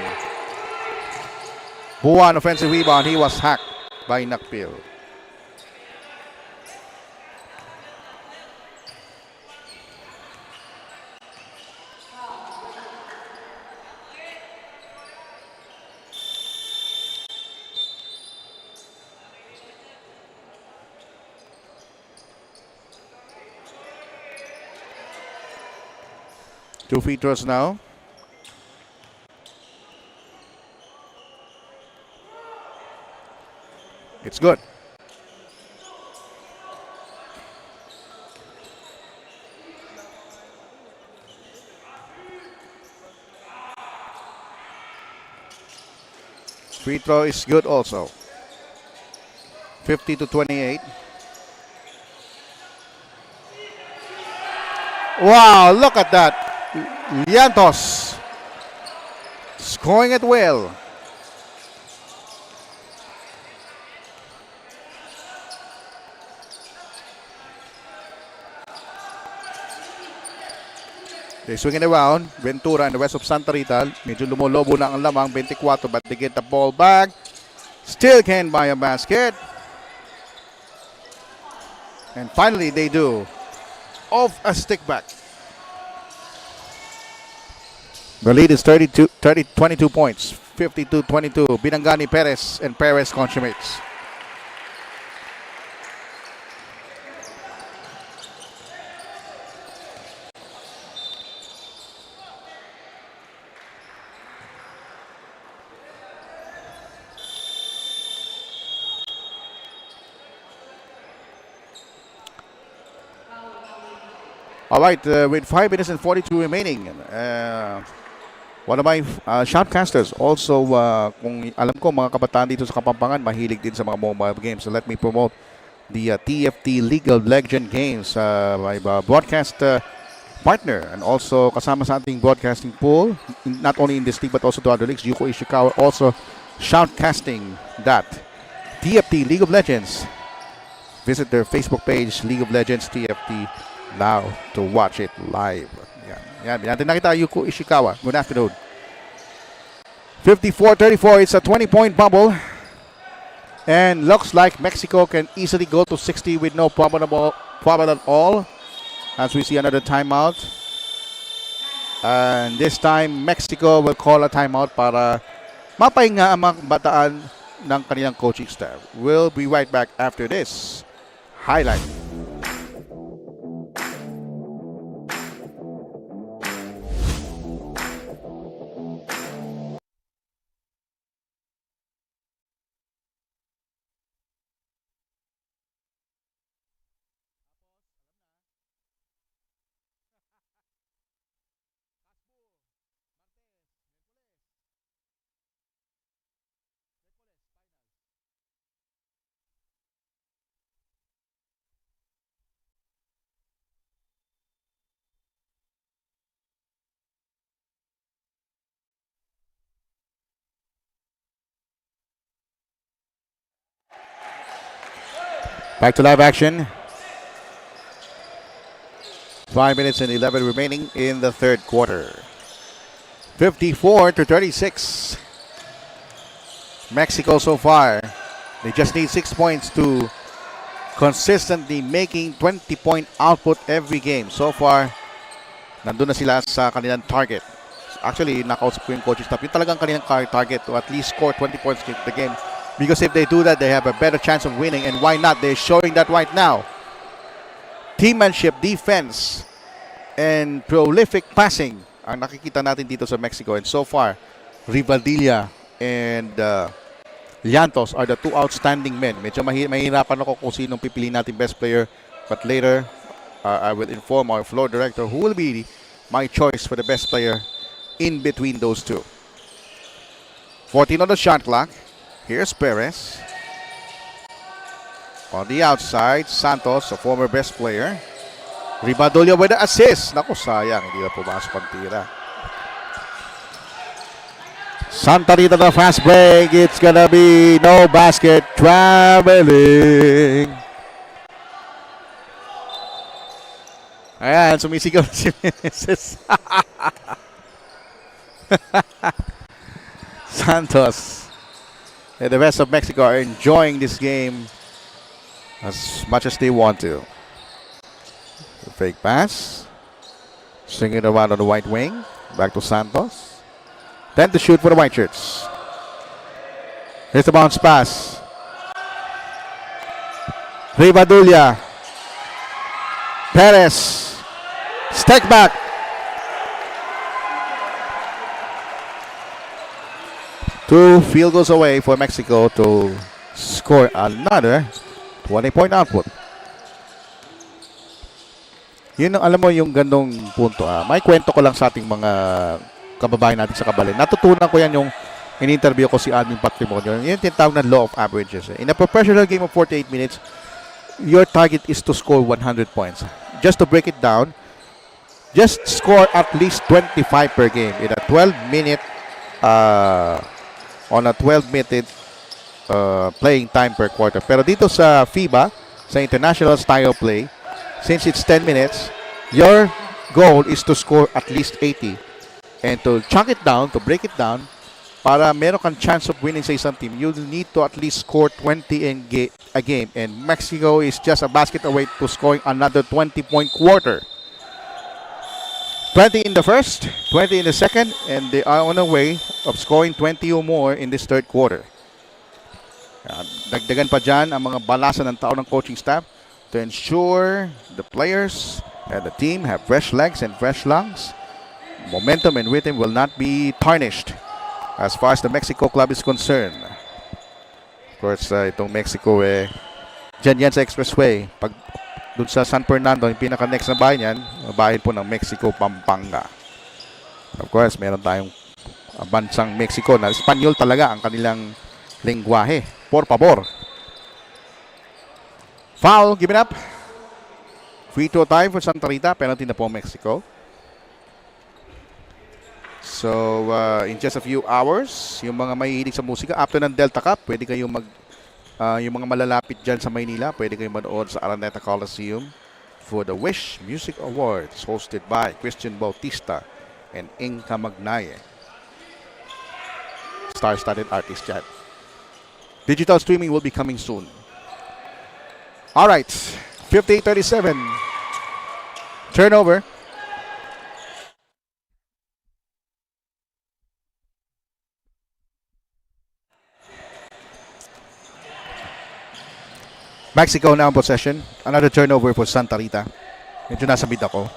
Speaker 1: Buwan offensive rebound. He was hacked by Nakpil. Two free throws now. It's good. Free throw is good also. 50-28. Wow, look at that. Llantos scoring it well. They swing it around. Ventura and the rest of Santa Rita. Medyo lumolobo na ang lamang. 24, but they get the ball back. Still can't buy a basket. And finally they do. Off a stick back. The lead is 22 points. 52-22. Binangani Perez, and Perez consummates. All right, with 5 minutes and 42 remaining, one of my shoutcasters also, kung alam ko mga kabataan dito sa Kapampangan, mahilig din sa mga mobile games. So let me promote the TFT League of Legends games. My broadcast partner and also kasama sa ating broadcasting pool, not only in this league but also to other leagues, Yuko Ishikawa, also shoutcasting that. TFT League of Legends. Visit their Facebook page, League of Legends TFT. Now to watch it live. Yan. Natin nakita Yuko Ishikawa. Good afternoon. 54-34. It's a 20-point bubble. And looks like Mexico can easily go to 60 with no problem at all. As we see another timeout. And this time, Mexico will call a timeout para mapahinga ang mga bataan ng kanilang coaching staff. We'll be right back after this highlight. Back to live action. 5 minutes and 11 remaining in the third quarter. 54-36. Mexico so far, they just need 6 points to consistently making 20-point output every game. So far, nandun na sila sa kanilang target. Actually, nakausap ko yung coaching staff. Yung talagang kanilang target to at least score 20 points in the game. Because if they do that, they have a better chance of winning. And why not? They're showing that right now. Teammanship, defense, and prolific passing ang nakikita natin dito sa Mexico. And so far, Rivadilla and Llantos are the two outstanding men. Medyo mahirapan ako kung sinong pipiliin natin best player. But later, I will inform our floor director who will be my choice for the best player in between those two. 14 on the shot clock. Here's Perez. On the outside, Santos, a former best player. Ribadulya with the assist. Naku, sayang. Hindi na pumasok ang tira. Santa Rita the fast break. It's gonna be no basket traveling. Ayan, sumisigaw si Meneses. Santos and the rest of Mexico are enjoying this game as much as they want to. The fake pass. Swing it around on the right wing. Back to Santos. Then to shoot for the white shirts. Here's the bounce pass. Ribadulya. Perez. Step back. Two field goals away for Mexico to score another 20-point output. Yun ang alam mo yung ganong punto. May kwento ko lang sa ating mga kababayan natin sa Kabalin. Natutunan ko yan yung in-interview ko si Admin Patrimonio. Yun yung tinatawag na law of averages. In a professional game of 48 minutes, your target is to score 100 points. Just to break it down, just score at least 25 per game in a 12-minute on a 12-minute playing time per quarter. Pero dito sa FIBA, sa International Style Play, since it's 10 minutes, your goal is to score at least 80. And to chunk it down, to break it down, para meron kang chance of winning sa isang team, you need to at least score 20 a game. And Mexico is just a basket away to scoring another 20-point quarter. 20 in the first, 20 in the second, and they are on a way of scoring 20 or more in this third quarter. Dagdagan pa dyan ang mga balasan ng tao ng coaching staff to ensure the players and the team have fresh legs and fresh lungs. Momentum and rhythm will not be tarnished as far as the Mexico club is concerned. Of course, itong Mexico, dyan yan sa expressway. Pag dun sa San Fernando, yung pinaka-next na bayan yan, bayan po ng Mexico, Pampanga. Of course, meron tayong bansang Mexico na Espanyol talaga ang kanilang lengguwahe. Por favor. Foul, given up. Free throw time for Santa Rita. Penalty na po Mexico. So, in just a few hours, yung mga mahihilig sa musika, after ng Delta Cup, pwede kayong yung mga malalapit dyan sa Maynila, pwede kayong manood sa Araneta Coliseum for the Wish Music Awards hosted by Christian Bautista and Inca Magnaye. Star-studded artist dyan. Digital streaming will be coming soon. Alright, 58-37. Turnover. Mexico now in possession. Another turnover for Santa Rita. Medyo nasa mid ako.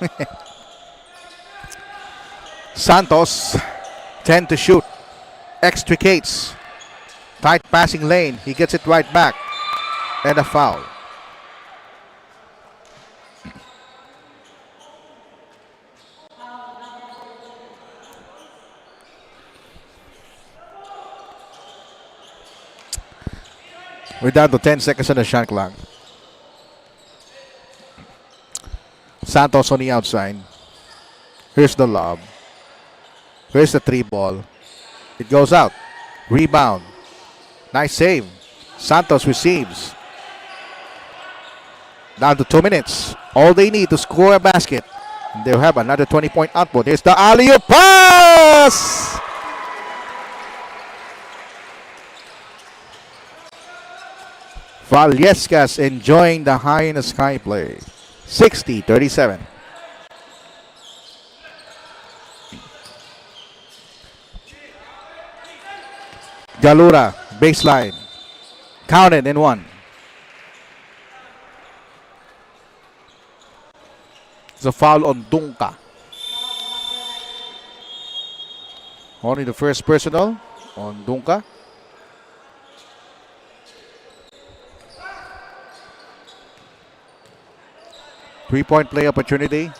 Speaker 1: Santos, 10 to shoot. Extricates. Tight passing lane. He gets it right back. And a foul. We're down to 10 seconds on the shot clock. Santos on the outside. Here's the lob. Here's the three ball. It goes out. Rebound. Nice save. Santos receives. Down to 2 minutes. All they need to score a basket. And they'll have another 20-point output. Here's the alley-oop pass! Vallescas enjoying the high in the sky play. 60-37. Galura, baseline. Counted and one. It's a foul on Dunca. Only the first personal on Dunca. Three-point play opportunity.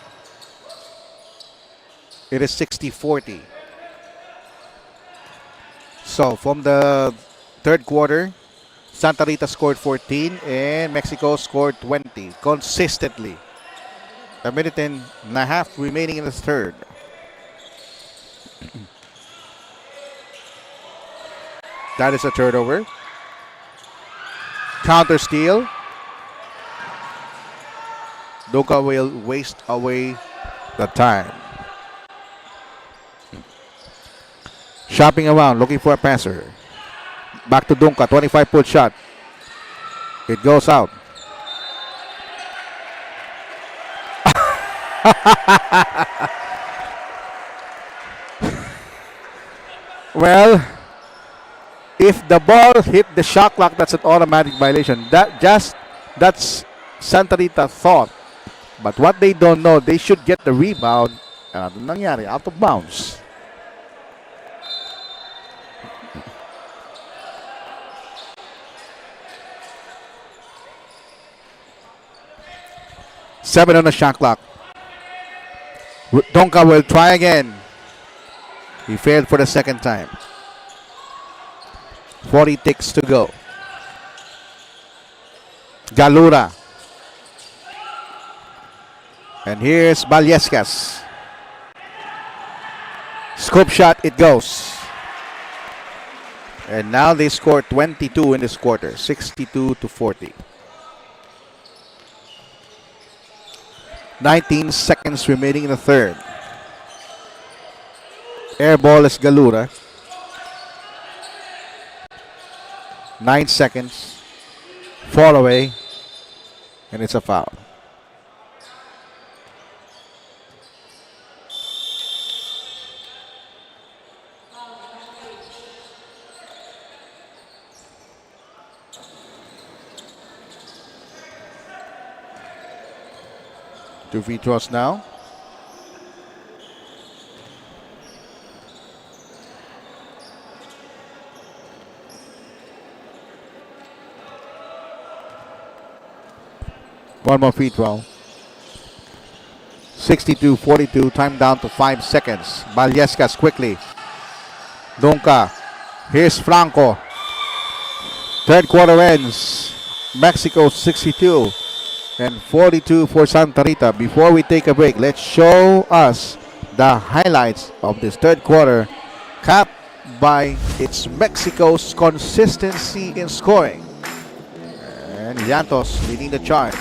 Speaker 1: It is 60-40. So from the third quarter, Santa Rita scored 14 and Mexico scored 20 consistently. A minute and a half remaining in the third. That is a turnover. Counter steal. Dunka will waste away the time. Shopping around, looking for a passer. Back to Dunka, 25-foot shot. It goes out. Well, if the ball hit the shot clock, that's an automatic violation. That's Santa Rita thought. But what they don't know, they should get the rebound. Ano nangyari? Out of bounds. Seven on the shot clock. Donka will try again. He failed for the second time. 40 ticks to go. Galura. And here's Vallescas. Scoop shot, it goes. And now they score 22 in this quarter, 62-40. 19 seconds remaining in the third. Air ball is Galura. 9 seconds. Fall away. And it's a foul. Two free throws now. One more free throw. 62-42. Time down to 5 seconds. Vallescas quickly. Donka. Here's Franco. Third quarter ends. Mexico 62 and 42 for Santa Rita. Before we take a break, let's show us the highlights of this third quarter, capped by its Mexico's consistency in scoring. And Llantos leading the charge.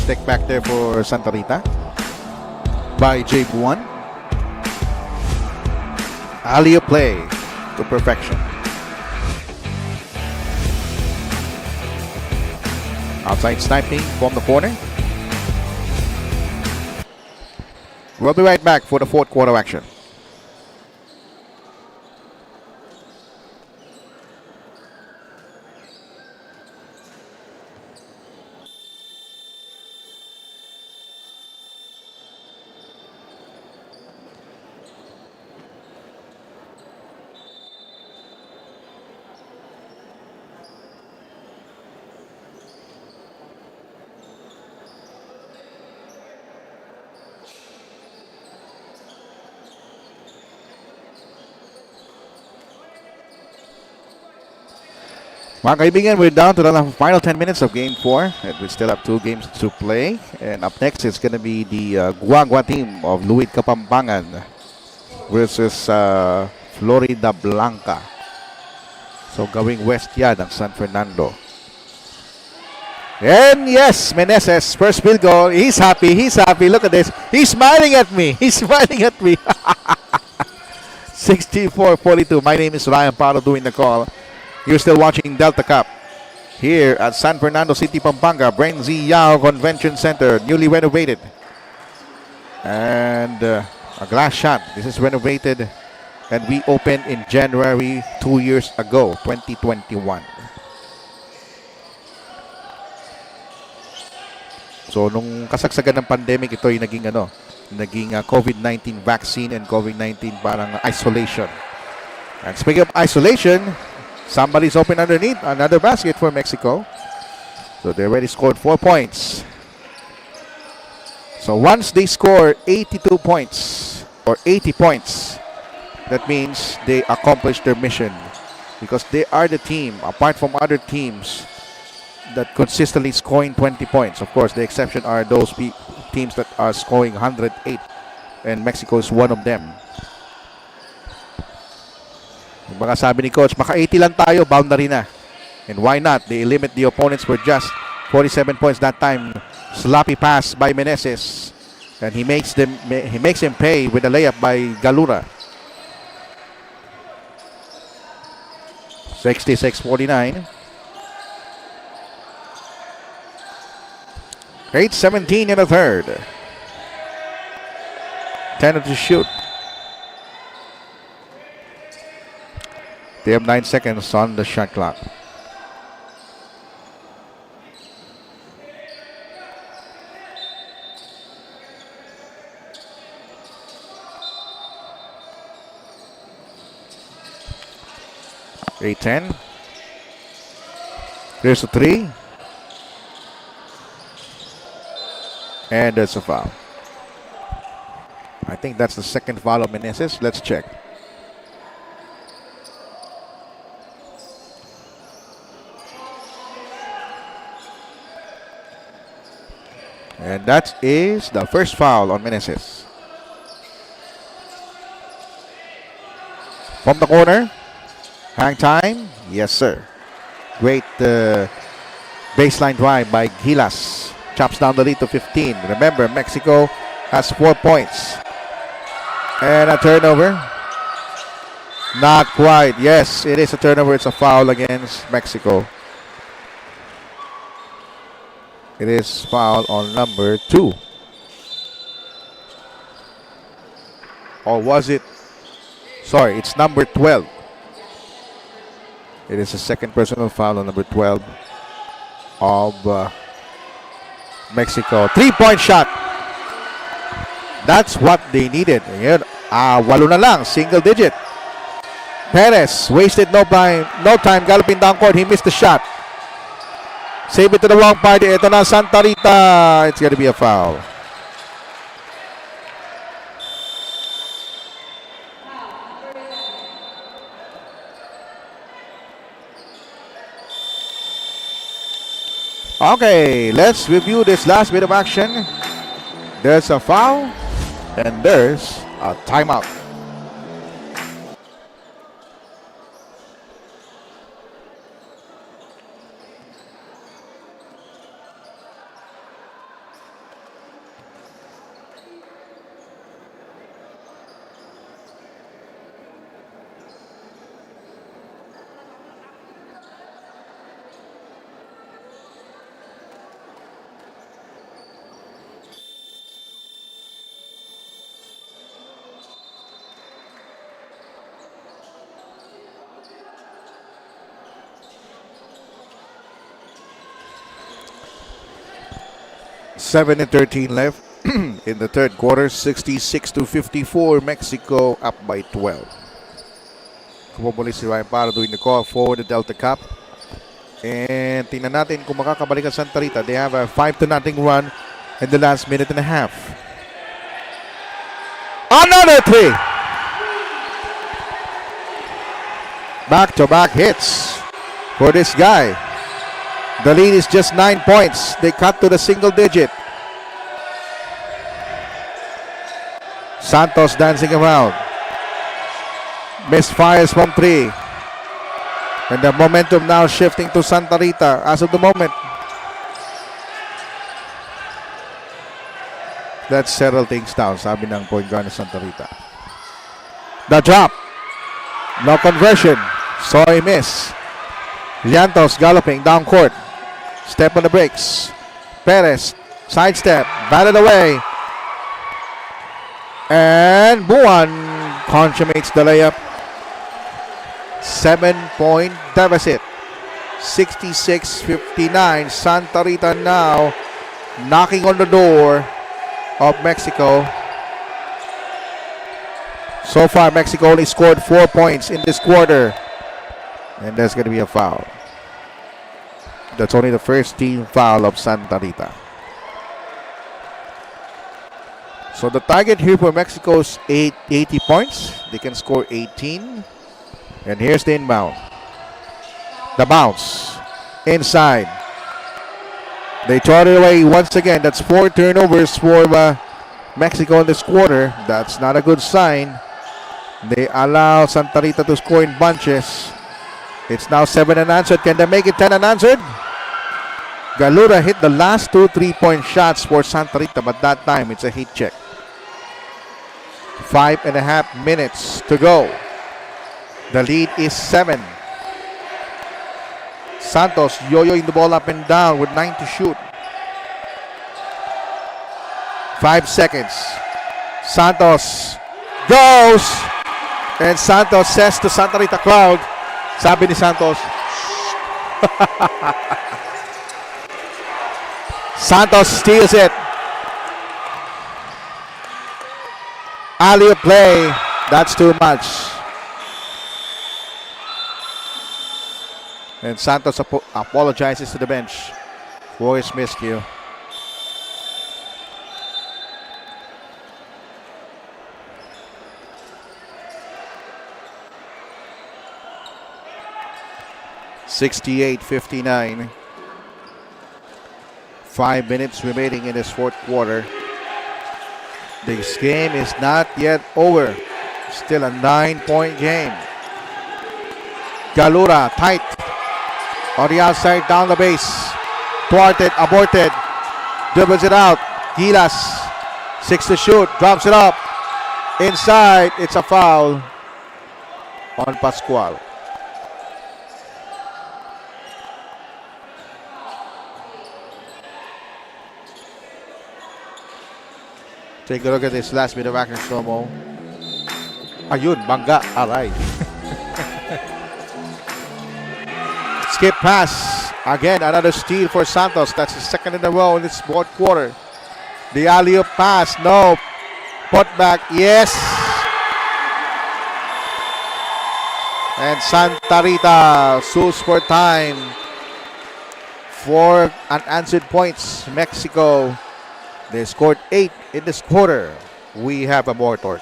Speaker 1: Stick back there for Santa Rita by Jay Buwan. Alley play to perfection. Outside sniping from the corner. We'll be right back for the fourth quarter action. Mga kaibigan, we're down to the final 10 minutes of Game 4. And we still have 2 games to play. And up next is going to be the Guagua team of Luis Kapampangan versus Florida Blanca. So going west yan ang San Fernando. And yes, Meneses, first field goal. He's happy. He's happy. Look at this. He's smiling at me. He's smiling at me. 64-42. My name is Ryan Paro doing the call. You're still watching Delta Cup here at San Fernando City, Pampanga, BREN GUIAO Convention Center, newly renovated. And a glass shot. This is renovated and we opened in January 2 years ago, 2021. So nung kasagsagan ng pandemic, ito ay naging COVID-19 vaccine and COVID-19 parang isolation. And speaking of isolation, somebody's open underneath. Another basket for Mexico. So they already scored 4 points. So once they score 82 points or 80 points, that means they accomplish their mission, because they are the team, apart from other teams, that consistently scoring 20 points. Of course, the exception are those teams that are scoring 108, and Mexico is one of them. Yung mga sabi ni Coach, maka-80 lang tayo, boundary na. And why not? They limit the opponents for just 47 points that time. Sloppy pass by Meneses, and he makes him pay with a layup by Galura. 66-49. 8:17 in the third. 10 to shoot. They have 9 seconds on the shot clock. .10. There's a 3. And there's a foul. I think that's the second foul of Meneses. Let's check. And that is the first foul on Meneses. From the corner. Hang time. Yes, sir. Great baseline drive by Gilas. Chops down the lead to 15. Remember, Mexico has 4 points. And a turnover. Not quite. Yes, it is a turnover. It's a foul against Mexico. It is foul on number 2. Or was it? Sorry, it's number 12. It is a second personal foul on number 12 of Mexico. 3-point shot. That's what they needed. Ngayon, 8 na lang, single digit. Perez wasted no time galloping down court. He missed the shot. Save it to the wrong party. Ito na Santa Rita. It's going to be a foul. Okay, let's review this last bit of action. There's a foul, and there's a timeout. Seven and 13 left in the third quarter. 66-54. Mexico up by 12. Kumubuli si Ryan para doing the call for the Delta Cup. And tingnan natin kung makakabalik ang Santa Rita. They have a 5-0 run in the last minute and a half. Another 3. Back-to-back hits for this guy. The lead is just 9 points. They cut to the single digit. Santos dancing around. Misfires from 3. And the momentum now shifting to Santa Rita as of the moment. Let's settle things down, sabi ng point guard ng Santa Rita. The drop. No conversion. Sorry, miss. Llantos galloping down court. Step on the brakes. Perez, sidestep, batted away. And Buwan consummates the layup. 7-point deficit. 66-59. Santa Rita now knocking on the door of Mexico. So far, Mexico only scored 4 points in this quarter. And there's going to be a foul. That's only the first team foul of Santa Rita. So the target here for Mexico is 80 points. They can score 18. And here's the inbound. The bounce. Inside. They throw it away once again. That's 4 turnovers for Mexico in this quarter. That's not a good sign. They allow Santa Rita to score in bunches. It's now 7 unanswered. Can they make it 10 unanswered? Galura hit the last 2 3-point shots for Santa Rita, but that time it's a heat check. 5.5 minutes to go. The lead is 7. Santos yo-yoing the ball up and down with 9 to shoot. 5 seconds. Santos goes. And Santos says to Santa Rita crowd, sabi ni Santos, Santos steals it. Alley-oop play. That's too much. And Santos apologizes to the bench for his miscue. (68-59). 5 minutes remaining in this fourth quarter. This game is not yet over. Still a 9-point game. Galura tight on the outside down the base. Thwarted, aborted. Dribbles it out. Gilas. 6 to shoot. Drops it up. Inside. It's a foul on Pascual. Take a look at this last bit of action slow-mo. Ayun, bangga, aray. Skip pass. Again, another steal for Santos. That's the second in a row in this fourth quarter. The alley-oop pass, no. Put back, yes. And Santa Rita sues for time. 4 unanswered points. Mexico, they scored 8 in this quarter. We have a more torque.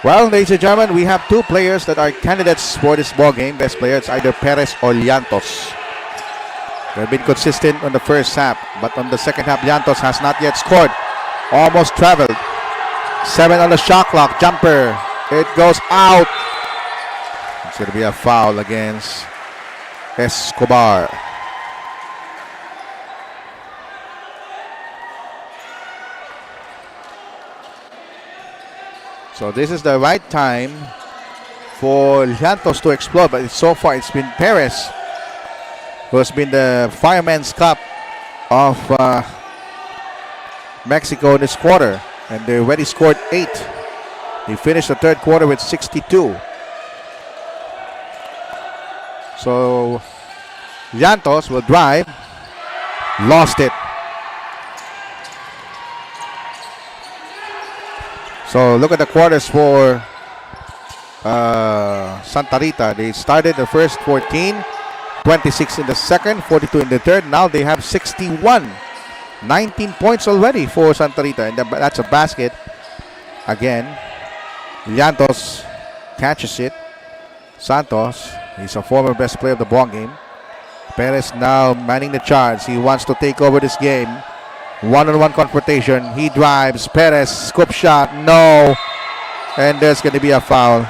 Speaker 1: Well, ladies and gentlemen, we have 2 players that are candidates for this ball game. Best player, it's either Perez or Llantos. They've been consistent on the first half, but on the second half, Llantos has not yet scored. Almost traveled. 7 on the shot clock. Jumper. It goes out. It's going to be a foul against Escobar. So this is the right time for Llantos to explode, but so far it's been Perez who has been the fireman's cup of Mexico in this quarter, and they already scored 8. He finished the third quarter with 62. So Llantos will drive, lost it. So look at the quarters for Santa Rita. They started the first 14, 26 in the second, 42 in the third. Now they have 61. 19 points already for Santa Rita. And that's a basket. Again, Llantos catches it. Santos, he's a former best player of the ball game. Perez now manning the charge. He wants to take over this game. One-on-one confrontation. He drives. Perez, scoop shot. No. And there's going to be a foul.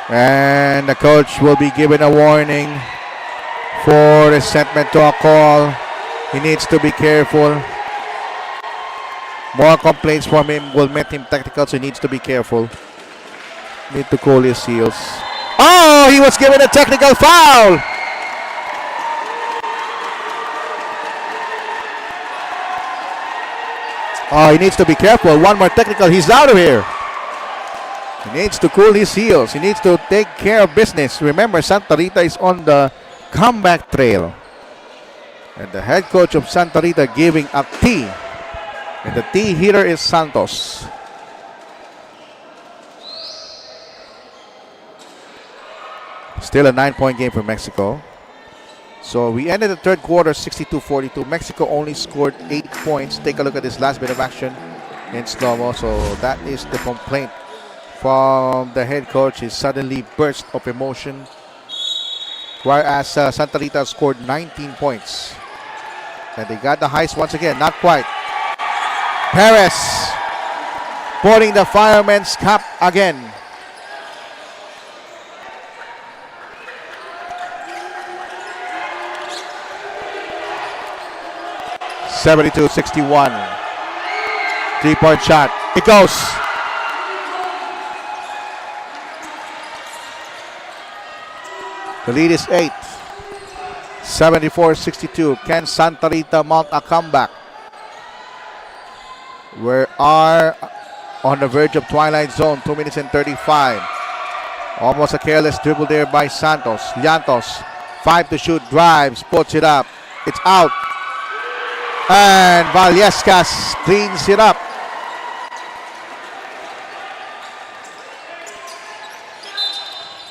Speaker 1: And the coach will be given a warning for resentment to a call. He needs to be careful. More complaints from him will make him technical, so he needs to be careful. Need to cool his heels. Oh, he was given a technical foul. Oh, he needs to be careful. One more technical. He's out of here. He needs to cool his heels. He needs to take care of business. Remember, Santa Rita is on the comeback trail. And the head coach of Santa Rita giving a T. And the T hitter is Santos. Still a 9-point game for Mexico. So we ended the third quarter 62-42. Mexico only scored 8 points. Take a look at this last bit of action in slow-mo. So that is the complaint from the head coach. He suddenly burst of emotion. Whereas Santa Rita scored 19 points. And they got the highest once again. Not quite. Perez putting the fireman's cap again. (72-61). 3-point shot. It goes. The lead is 8. 74-62. Can Santa Rita mount a comeback? We are on the verge of twilight zone. 2 minutes and 35. Almost a careless dribble there by Santos. Llantos, 5 to shoot, drives, puts it up. It's out. And Vallescas cleans it up.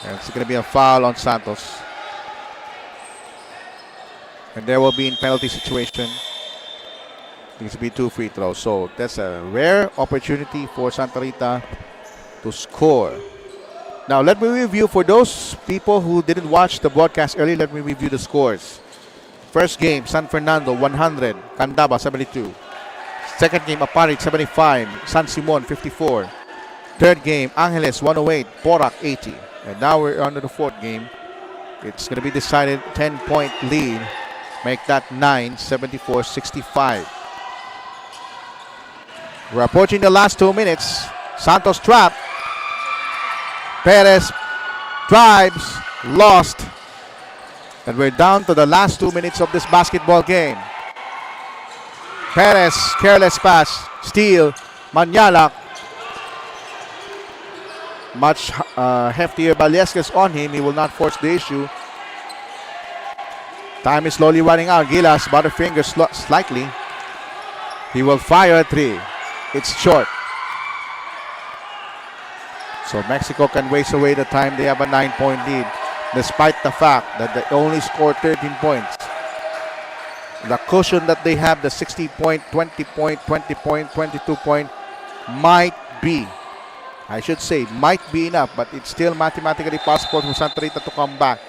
Speaker 1: And it's going to be a foul on Santos. And there will be in penalty situation. Needs to be 2 free throws. So that's a rare opportunity for Santa Rita to score. Now let me review, for those people who didn't watch the broadcast earlier, let me review the scores. First game, San Fernando 100, Candaba 72. Second game, Aparit 75, San Simon 54. Third game, Angeles 108, Porac 80. And now we're on to the fourth game. It's going to be decided 10-point lead. Make that 9, 74-65. We're approaching the last 2 minutes. Santos trap. Perez drives, lost. And we're down to the last 2 minutes of this basketball game. Perez, careless pass, steal, Manyalak. Much heftier Vallescas on him. He will not force the issue. Time is slowly running out. Gilas, butterfingers slightly. He will fire a 3. It's short. So Mexico can waste away the time. They have a 9-point lead, despite the fact that they only scored 13 points. The cushion that they have, the 60-point, 20-point, 20-point, 22-point, might be, I should say, might be enough, but it's still mathematically possible for Santa Rita to come back,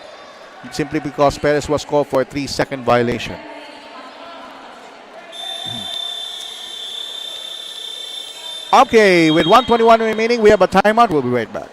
Speaker 1: simply because Perez was called for a 3-second violation. Okay, with 1:21 remaining, we have a timeout. We'll be right back.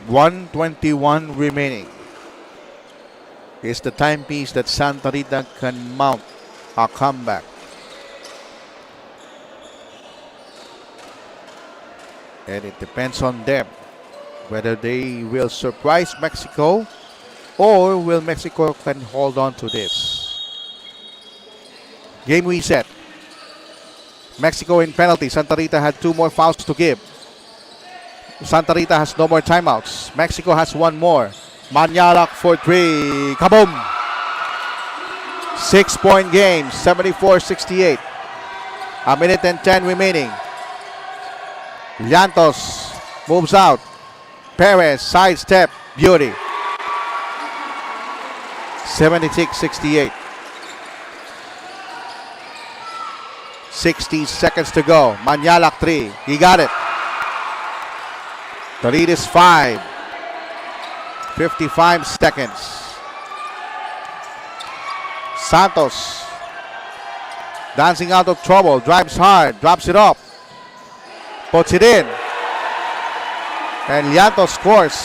Speaker 1: .121 remaining. Is the timepiece that Santa Rita can mount a comeback. And it depends on them whether they will surprise Mexico or will Mexico can hold on to this. Game reset. Mexico in penalty. Santa Rita had 2 more fouls to give. Santa Rita has no more timeouts. Mexico has 1 more. Manyalak for 3. Kaboom! 6-point game, 74-68. A minute and 10 remaining. Llantos moves out. Perez, sidestep, beauty. 76-68. 60 seconds to go. Manyalak 3. He got it. The lead is 5. 55 seconds. Santos dancing out of trouble. Drives hard. Drops it up. Puts it in. And Llantos scores.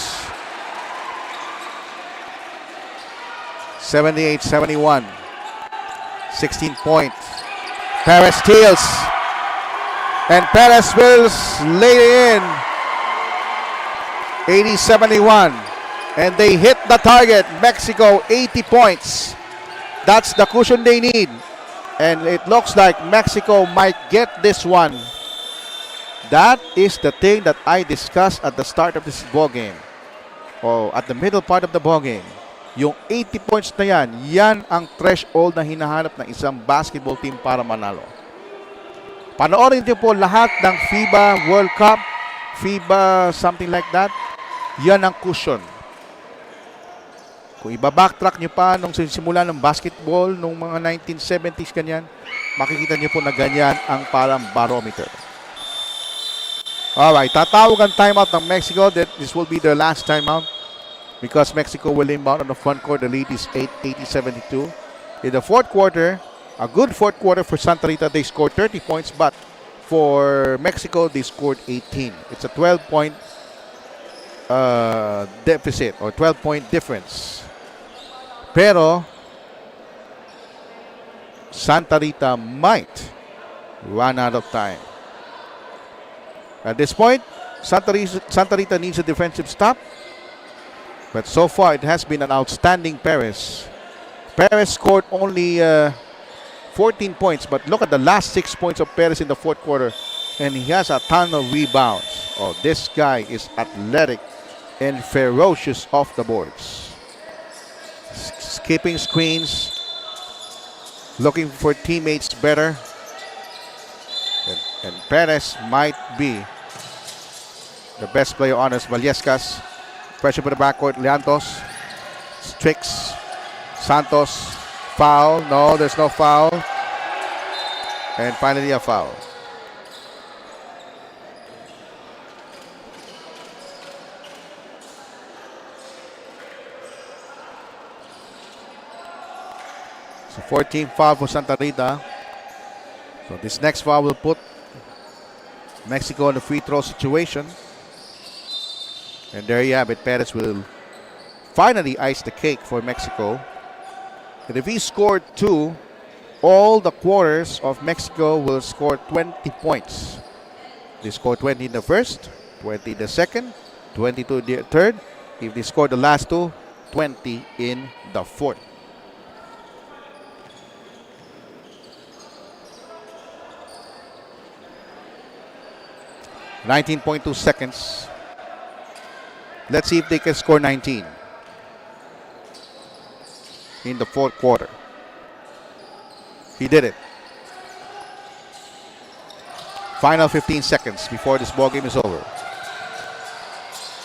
Speaker 1: 78-71. 16 points. Perez steals. And Perez will lay it in. 80-71. And they hit the target. Mexico 80 points. That's the cushion they need. And it looks like Mexico might get this one. That is the thing that I discussed at the start of this ball game. Or at the middle part of the ball game. Yung 80 points na yan, yan ang threshold na hinahanap ng isang basketball team para manalo. Panoorin niyo po lahat ng FIBA World Cup, FIBA something like that. Yan ang cushion. Kung iba-backtrack nyo pa nung simula ng basketball nung mga 1970s ganyan, makikita nyo po na ganyan ang parang barometer. Alright, tatawag ang timeout ng Mexico. This will be their last timeout because Mexico will inbound on the front court. The lead is 80-72. In the fourth quarter, a good fourth quarter for Santa Rita. They scored 30 points, but for Mexico, they scored 18. It's a 12-point deficit or 12-point difference. Pero Santa Rita might run out of time. At this point, Santa Rita needs a defensive stop. But so far, it has been an outstanding Perez. Perez scored only 14 points. But look at the last 6 points of Perez in the fourth quarter. And he has a ton of rebounds. Oh, this guy is athletic and ferocious off the boards. Skipping screens. Looking for teammates better. And Perez might be the best player on us. Vallescas. Pressure for the backcourt. Llantos. Strix. Santos. Foul. No, there's no foul. And finally a foul. So 14 foul for Santa Rita. So this next foul will put Mexico in the free throw situation. And there you have it. Perez will finally ice the cake for Mexico. And if he scored 2, all the quarters of Mexico will score 20 points. They scored 20 in the first, 20 in the second, 22 in the third. If they score the last 2, 20 in the fourth. .2 seconds. Let's see if they can score 19 in the fourth quarter. He did it. Final 15 seconds before this ball game is over.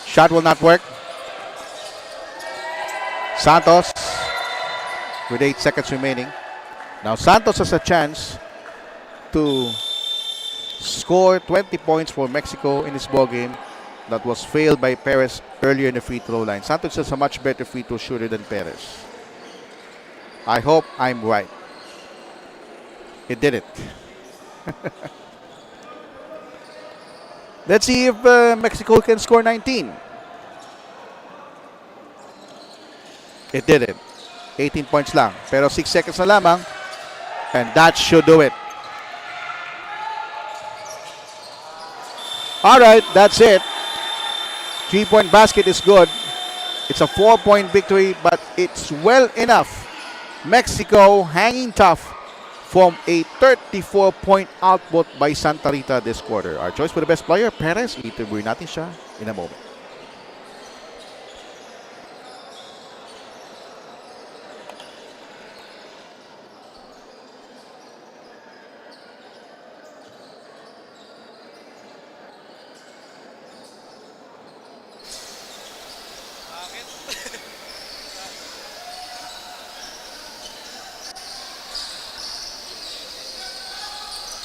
Speaker 1: Shot will not work. Santos with 8 seconds remaining. Now Santos has a chance to score 20 points for Mexico in this ball game that was failed by Perez earlier in the free throw line. Santos is a much better free throw shooter than Perez. I hope I'm right. It did it. Let's see if Mexico can score 19. It did it. 18 points lang. Pero 6 seconds na lamang. And that should do it. Alright, that's it. 3-point basket is good. It's a 4-point victory, but it's well enough. Mexico hanging tough from a 34-point output by Santa Rita this quarter. Our choice for the best player, Perez. Interview natin siya in a moment.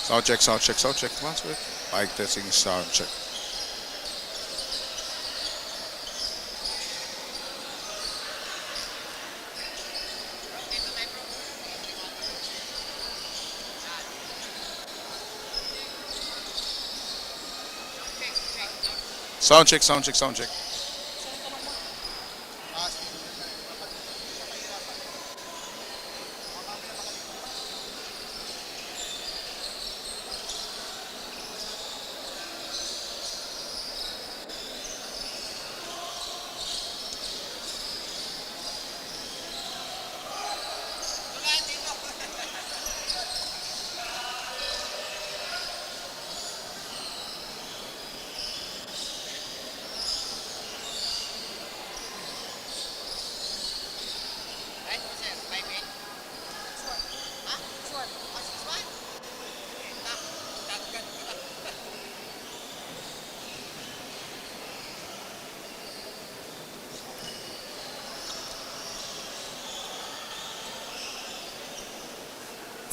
Speaker 1: Sound check, sound check, sound check. Once with mic testing, sound check. Sound check, sound check, sound check.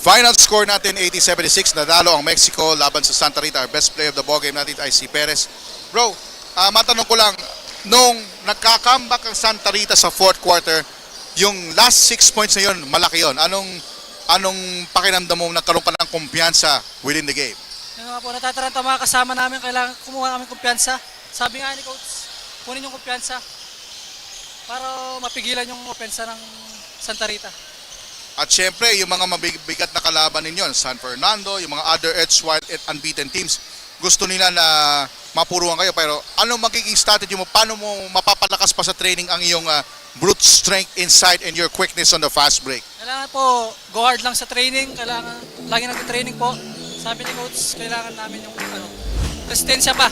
Speaker 1: Final score natin 80-76, nadalo ang Mexico laban sa Santa Rita. Our best player of the ballgame natin ay si Perez. Bro, matanong ko lang, nung nagka-comeback ang Santa Rita sa fourth quarter, yung last 6 points na yun, malaki yun. Anong pakiramdam mo nagkaroon ka ng kumpiyansa within the game?
Speaker 2: Yung nga po, natataranta mga kasama namin, kailangan kumuha kami kumpiyansa. Sabi nga ni Coach, kunin yung kumpiyansa para mapigilan yung opensa ng Santa Rita.
Speaker 1: At syempre, yung mga mabibigat na kalaban ninyo, San Fernando, yung mga other erstwhile unbeaten teams, gusto nila na mapuruan kayo. Pero ano magiging strategy mo? Paano mo mapapalakas pa sa training ang iyong brute strength inside and your quickness on the fast break?
Speaker 2: Kailangan po, go hard lang sa training. Kailangan, lagi nag-training po. Sabi ni Coach, kailangan namin yung resistensya pa.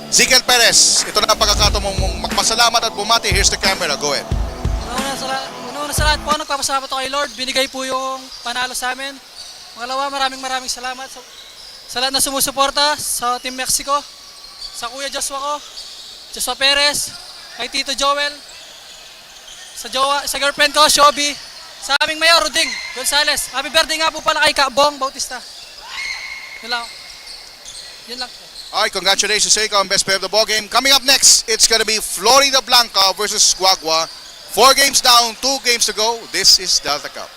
Speaker 1: Zikel Perez, ito na ang pagkakataon mong magpasalamat at bumati. Here's the camera, go ahead.
Speaker 2: Una sa lahat po, nagpapasalamat ako kay Lord. Binigay po yung panalo sa amin. Pangalawa, maraming salamat sa lahat na sumusuporta sa Team Mexico, sa Kuya Joshua Perez, kay Tito Joel, sa girlfriend ko, Shobi, sa aming mayor, Ruding Gonzales. Happy birthday nga po pala kay Bong Bautista. Yun lang. Yun lang.
Speaker 1: Alright, congratulations sa ikaw ang best player of the ballgame. Coming up next, it's gonna be Florida Blanca versus Guagua. 4 games down, 2 games to go. This is Delta Cup.